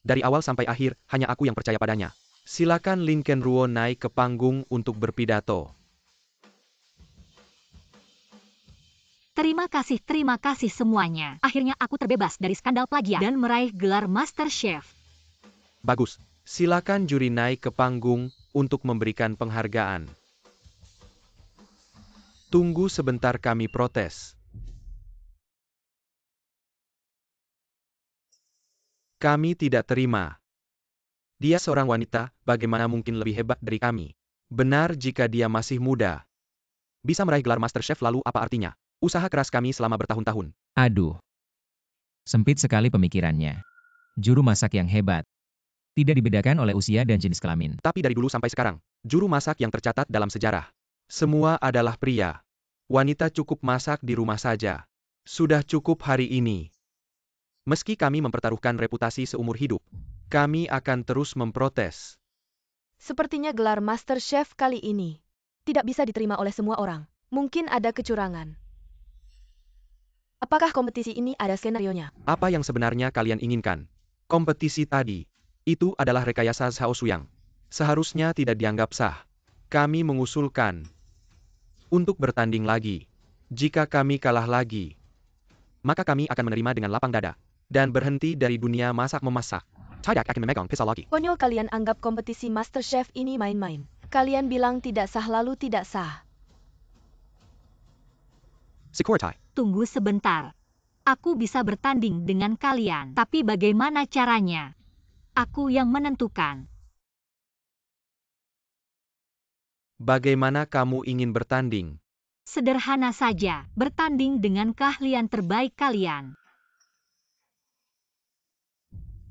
Dari awal sampai akhir, hanya aku yang percaya padanya. Silakan Lincoln Ruo naik ke panggung untuk berpidato.
Terima kasih semuanya. Akhirnya aku terbebas dari skandal plagiat dan meraih gelar MasterChef.
Bagus. Silakan juri naik ke panggung untuk memberikan penghargaan. Tunggu sebentar, kami protes. Kami tidak terima. Dia seorang wanita, bagaimana mungkin lebih hebat dari kami? Benar jika dia masih muda. Bisa meraih gelar MasterChef lalu apa artinya? Usaha keras kami selama bertahun-tahun.
Aduh. Sempit sekali pemikirannya. Juru masak yang hebat. Tidak dibedakan oleh usia dan jenis kelamin.
Tapi dari dulu sampai sekarang, juru masak yang tercatat dalam sejarah. Semua adalah pria. Wanita cukup masak di rumah saja. Sudah cukup hari ini. Meski kami mempertaruhkan reputasi seumur hidup, kami akan terus memprotes.
Sepertinya gelar MasterChef kali ini tidak bisa diterima oleh semua orang. Mungkin ada kecurangan. Apakah kompetisi ini ada skenarionya?
Apa yang sebenarnya kalian inginkan? Kompetisi tadi, itu adalah rekayasa Xiao Suyang. Seharusnya tidak dianggap sah. Kami mengusulkan untuk bertanding lagi. Jika kami kalah lagi, maka kami akan menerima dengan lapang dada dan berhenti dari dunia masak-memasak. Tidak akan memegang pisau lagi.
Konyol kalian anggap kompetisi MasterChef ini main-main. Kalian bilang tidak sah lalu tidak sah.
Security.
Tunggu sebentar. Aku bisa bertanding dengan kalian, tapi bagaimana caranya? Aku yang menentukan.
Bagaimana kamu ingin bertanding?
Sederhana saja, bertanding dengan keahlian terbaik kalian.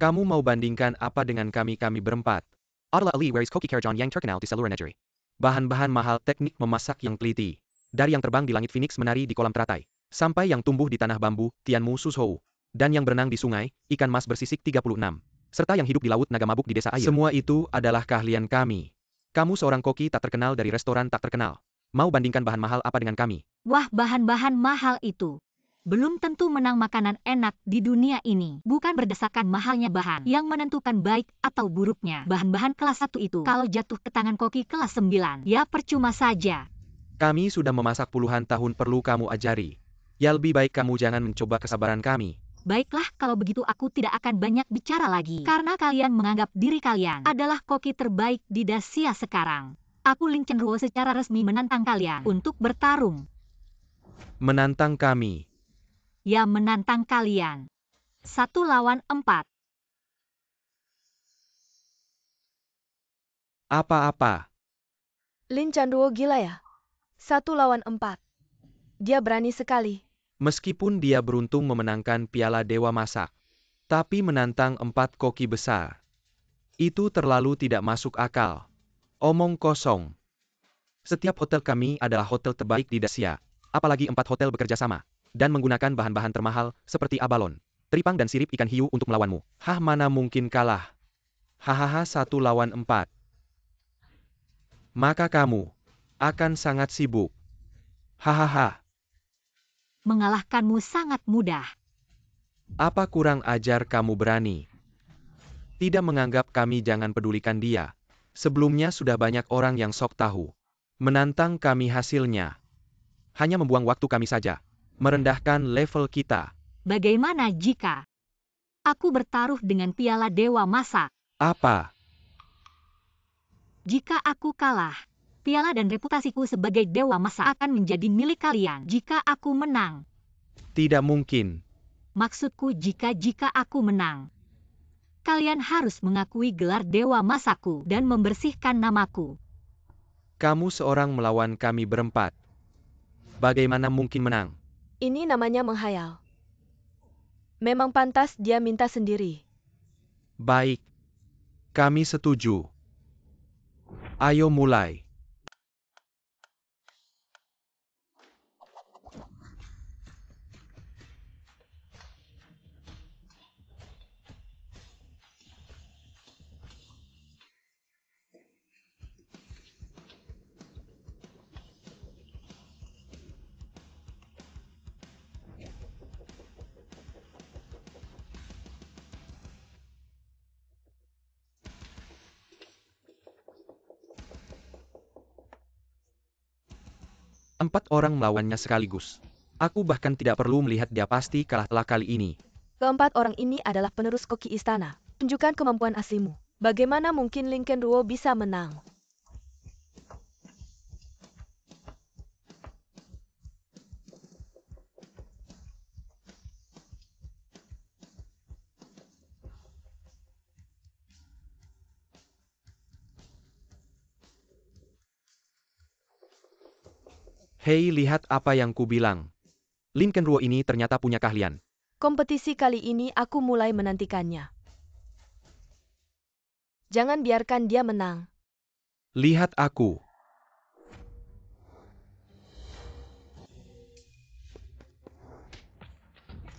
Kamu mau bandingkan apa dengan kami berempat? Adalah Ali Waris Koki Karajan yang terkenal di seluruh negeri. Bahan-bahan mahal, teknik memasak yang teliti. Dari yang terbang di langit Phoenix menari di kolam teratai, sampai yang tumbuh di tanah bambu, Tianmu Sushou. Dan yang berenang di sungai, ikan mas bersisik 36. Serta yang hidup di laut naga mabuk di desa air. Semua itu adalah keahlian kami. Kamu seorang koki tak terkenal dari restoran tak terkenal. Mau bandingkan bahan mahal apa dengan kami?
Wah, bahan-bahan mahal itu belum tentu menang makanan enak di dunia ini. Bukan berdasarkan mahalnya bahan yang menentukan baik atau buruknya. Bahan-bahan kelas 1 itu kalau jatuh ke tangan koki kelas 9, ya percuma saja.
Kami sudah memasak puluhan tahun, perlu kamu ajari. Ya lebih baik kamu jangan mencoba kesabaran kami.
Baiklah, kalau begitu aku tidak akan banyak bicara lagi. Karena kalian menganggap diri kalian adalah koki terbaik di Dacia sekarang. Aku Lin Chenruo secara resmi menantang kalian untuk bertarung.
Menantang kami.
Ya, menantang kalian. 1 lawan 4.
Apa-apa?
Lin Chenruo gila ya? 1 lawan 4. Dia berani sekali.
Meskipun dia beruntung memenangkan Piala Dewa Masak, tapi menantang 4 koki besar. Itu terlalu tidak masuk akal. Omong kosong. Setiap hotel kami adalah hotel terbaik di Dacia. Apalagi 4 hotel bekerja sama. Dan menggunakan bahan-bahan termahal seperti abalon, teripang dan sirip ikan hiu untuk melawanmu. Hah, mana mungkin kalah. Hahaha, 1 lawan 4. Maka kamu akan sangat sibuk. Hahaha.
Mengalahkanmu sangat mudah.
Apa kurang ajar kamu berani? Tidak menganggap kami, jangan pedulikan dia. Sebelumnya sudah banyak orang yang sok tahu. Menantang kami hasilnya hanya membuang waktu kami saja. Merendahkan level kita.
Bagaimana jika aku bertaruh dengan Piala Dewa Masak?
Apa?
Jika aku kalah, piala dan reputasiku sebagai Dewa Masak akan menjadi milik kalian. Jika aku menang,
Tidak mungkin.
maksudku jika aku menang, kalian harus mengakui gelar Dewa Masakku dan membersihkan namaku.
Kamu seorang melawan kami berempat. Bagaimana mungkin menang?
Ini namanya menghayal. Memang pantas dia minta sendiri.
Baik. Kami setuju. Ayo mulai. Empat orang melawannya sekaligus. Aku bahkan tidak perlu melihat, dia pasti kalah telah kali ini.
Keempat orang ini adalah penerus koki istana. Tunjukkan kemampuan aslimu. Bagaimana mungkin Lin Chenruo bisa menang?
Hei, lihat apa yang ku bilang. Lin Chenruo ini ternyata punya keahlian.
Kompetisi kali ini aku mulai menantikannya. Jangan biarkan dia menang.
Lihat aku.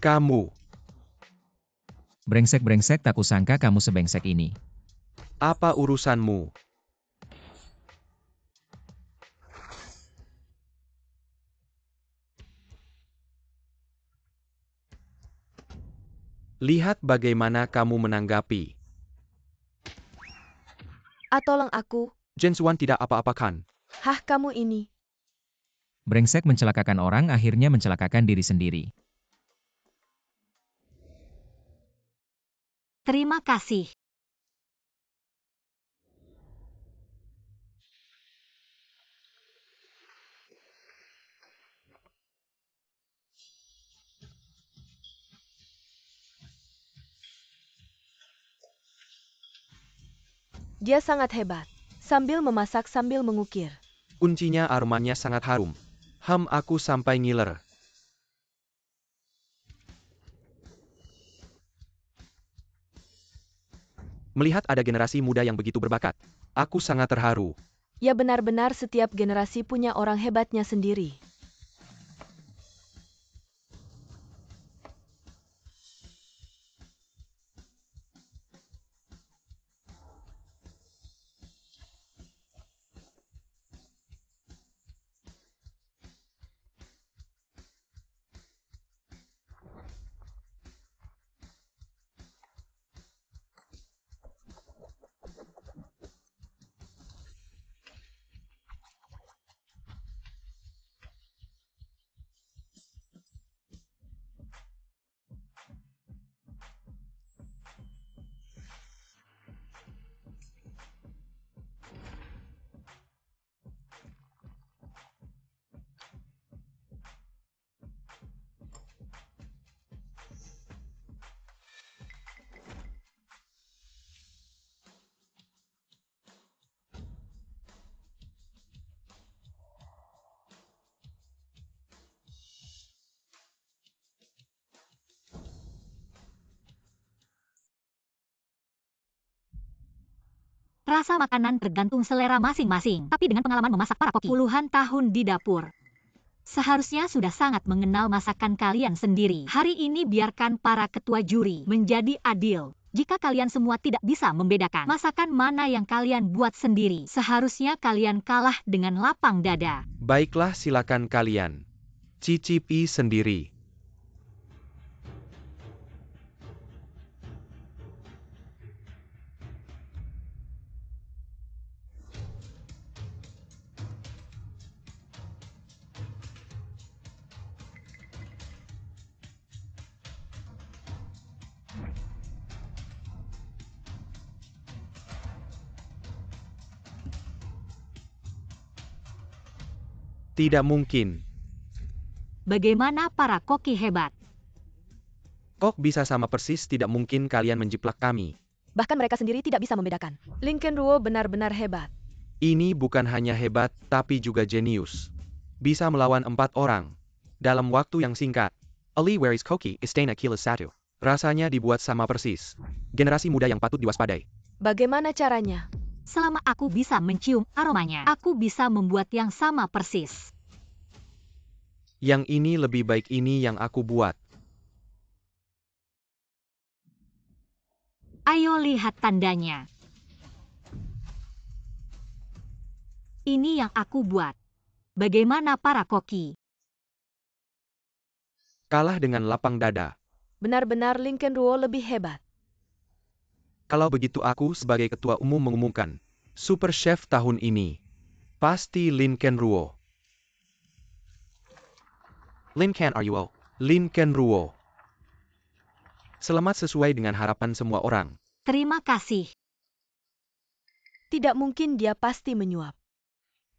Kamu.
Brengsek-brengsek, tak kusangka kamu sebengsek ini.
Apa urusanmu? Lihat bagaimana kamu menanggapi.
Tolong aku.
Jensuan tidak apa-apa kan?
Hah, kamu ini.
Brengsek mencelakakan orang akhirnya mencelakakan diri sendiri.
Terima kasih.
Dia sangat hebat. Sambil memasak sambil mengukir.
Kuncinya aromanya sangat harum. Aku sampai ngiler. Melihat ada generasi muda yang begitu berbakat, aku sangat terharu.
Ya benar-benar setiap generasi punya orang hebatnya sendiri.
Rasa makanan tergantung selera masing-masing, tapi dengan pengalaman memasak para koki puluhan tahun di dapur, seharusnya sudah sangat mengenal masakan kalian sendiri. Hari ini biarkan para ketua juri menjadi adil. Jika kalian semua tidak bisa membedakan masakan mana yang kalian buat sendiri, seharusnya kalian kalah dengan lapang dada.
Baiklah, silakan kalian cicipi sendiri. Tidak mungkin.
Bagaimana para koki hebat?
Kok bisa sama persis? Tidak mungkin kalian menjiplak kami.
Bahkan mereka sendiri tidak bisa membedakan. Lincoln Ruo benar-benar hebat.
Ini bukan hanya hebat, tapi juga jenius. Bisa melawan 4 orang dalam waktu yang singkat. Ali Waris Koki Istana Kilas 1. Rasanya dibuat sama persis. Generasi muda yang patut diwaspadai.
Bagaimana caranya?
Selama aku bisa mencium aromanya, aku bisa membuat yang sama persis.
Yang ini lebih baik, ini yang aku buat.
Ayo lihat tandanya. Ini yang aku buat. Bagaimana para koki?
Kalah dengan lapang dada.
Benar-benar Lincoln Ruo lebih hebat.
Kalau begitu aku sebagai ketua umum mengumumkan, Super Chef tahun ini pasti Lincoln Ruo. Lincoln Ruo. Lincoln Ruo. Selamat sesuai dengan harapan semua orang.
Terima kasih.
Tidak mungkin, dia pasti menyuap.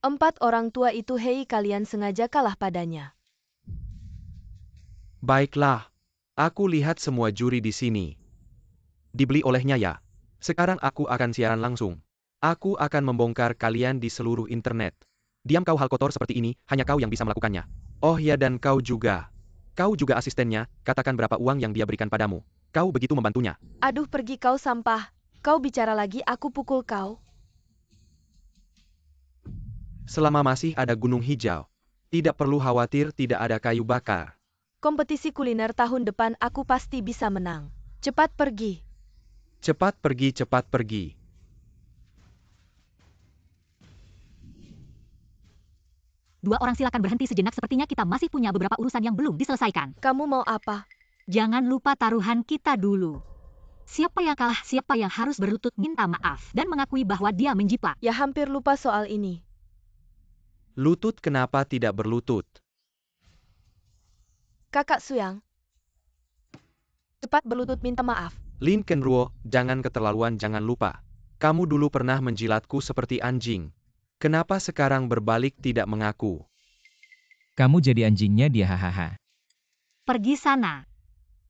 4 orang tua itu, hei, kalian sengaja kalah padanya.
Baiklah, aku lihat semua juri di sini dibeli olehnya ya. Sekarang aku akan siaran langsung. Aku akan membongkar kalian di seluruh internet. Diam kau, hal kotor seperti ini, hanya kau yang bisa melakukannya. Oh ya, dan kau juga. Kau juga asistennya, katakan berapa uang yang dia berikan padamu. Kau begitu membantunya.
Aduh, pergi kau sampah. Kau bicara lagi, aku pukul kau.
Selama masih ada gunung hijau, tidak perlu khawatir tidak ada kayu bakar.
Kompetisi kuliner tahun depan aku pasti bisa menang. Cepat pergi.
Cepat pergi, cepat pergi.
Dua orang, silakan berhenti sejenak, sepertinya kita masih punya beberapa urusan yang belum diselesaikan.
Kamu mau apa?
Jangan lupa taruhan kita dulu. Siapa yang kalah, siapa yang harus berlutut minta maaf dan mengakui bahwa dia menjiplak.
Ya, hampir lupa soal ini.
Lutut kenapa tidak berlutut?
Kakak Suyang. Cepat berlutut minta maaf.
Lin Kenruo, jangan keterlaluan, jangan lupa. Kamu dulu pernah menjilatku seperti anjing. Kenapa sekarang berbalik tidak mengaku?
Kamu jadi anjingnya dia hahaha.
Pergi sana.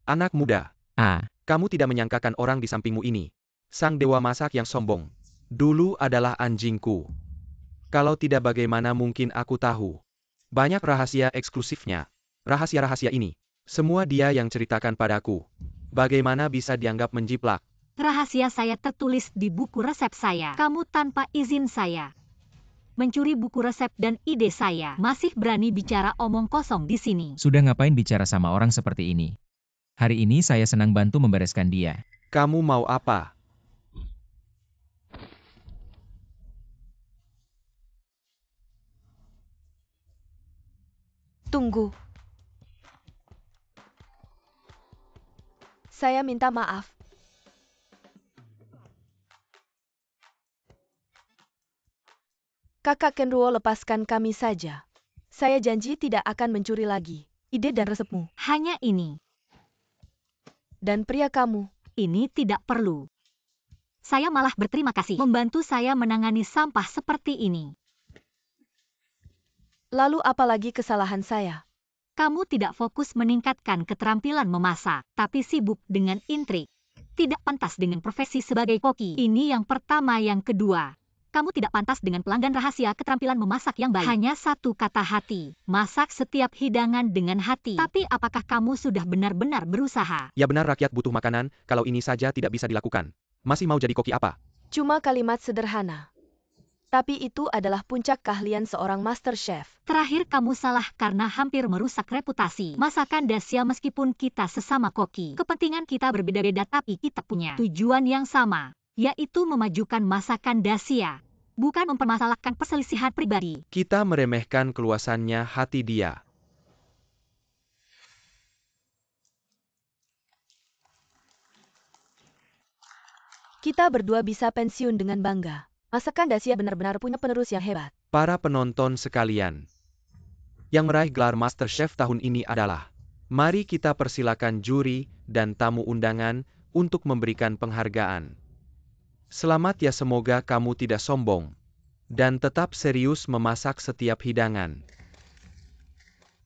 Anak muda,
Ah,
kamu tidak menyangkakan orang di sampingmu ini. Sang dewa masak yang sombong. Dulu adalah anjingku. Kalau tidak bagaimana mungkin aku tahu. Banyak rahasia eksklusifnya. Rahasia-rahasia ini. Semua dia yang ceritakan padaku. Bagaimana bisa dianggap menjiplak?
Rahasia saya tertulis di buku resep saya. Kamu tanpa izin saya mencuri buku resep dan ide saya. Masih berani bicara omong kosong di sini.
sudah ngapain bicara sama orang seperti ini? Hari ini saya senang bantu membereskan dia.
Kamu mau apa?
Tunggu. Saya minta maaf. Kakak Kenruo, lepaskan kami saja. Saya janji tidak akan mencuri lagi ide dan resepmu.
Hanya ini.
Dan pria kamu.
Ini tidak perlu. Saya malah berterima kasih membantu saya menangani sampah seperti ini.
Lalu apalagi kesalahan saya?
Kamu tidak fokus meningkatkan keterampilan memasak, tapi sibuk dengan intrik. Tidak pantas dengan profesi sebagai koki. Ini yang pertama. Yang kedua, kamu tidak pantas dengan pelanggan rahasia keterampilan memasak yang baik. Hanya satu kata hati. Masak setiap hidangan dengan hati. Tapi apakah kamu sudah benar-benar berusaha?
Ya benar, rakyat butuh makanan, kalau ini saja tidak bisa dilakukan. Masih mau jadi koki apa?
Cuma kalimat sederhana. Tapi itu adalah puncak keahlian seorang master chef.
Terakhir kamu salah karena hampir merusak reputasi masakan Dacia. Meskipun kita sesama koki, kepentingan kita berbeda-beda, tapi kita punya tujuan yang sama, yaitu memajukan masakan Dacia, bukan mempermasalahkan perselisihan pribadi.
Kita meremehkan keluasannya hati dia.
Kita berdua bisa pensiun dengan bangga. Masakan Dacia benar-benar punya penerus yang hebat.
Para penonton sekalian, yang meraih gelar Master Chef tahun ini adalah, mari kita persilakan juri dan tamu undangan untuk memberikan penghargaan. Selamat ya, semoga kamu tidak sombong dan tetap serius memasak setiap hidangan.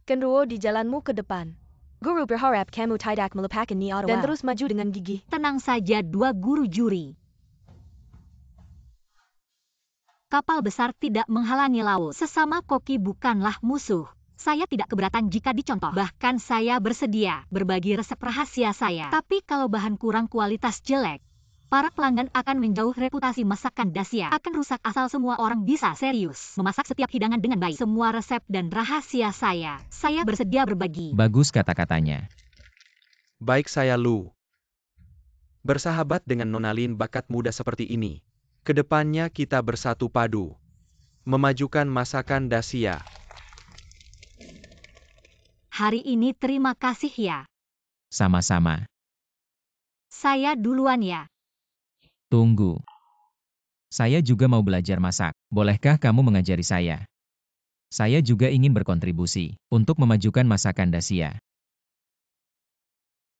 Kenruo, di jalanmu ke depan. Guru berharap kamu tidak melupakan ni Ottawa dan terus maju dengan gigih.
Tenang saja, dua guru juri. Kapal besar tidak menghalangi laut. Sesama koki bukanlah musuh. Saya tidak keberatan jika dicontoh. Bahkan saya bersedia berbagi resep rahasia saya. Tapi kalau bahan kurang, kualitas jelek, para pelanggan akan menjauh. Reputasi masakan Dacia akan rusak. Asal semua orang bisa serius memasak setiap hidangan dengan baik. Semua resep dan rahasia saya bersedia berbagi.
Bagus kata-katanya.
Baik, saya Lu. Bersahabat dengan Nona Lin, bakat muda seperti ini. Kedepannya kita bersatu padu, memajukan masakan Dacia.
Hari ini terima kasih ya.
Sama-sama.
Saya duluan ya.
Tunggu. Saya juga mau belajar masak. Bolehkah kamu mengajari saya? Saya juga ingin berkontribusi untuk memajukan masakan Dacia.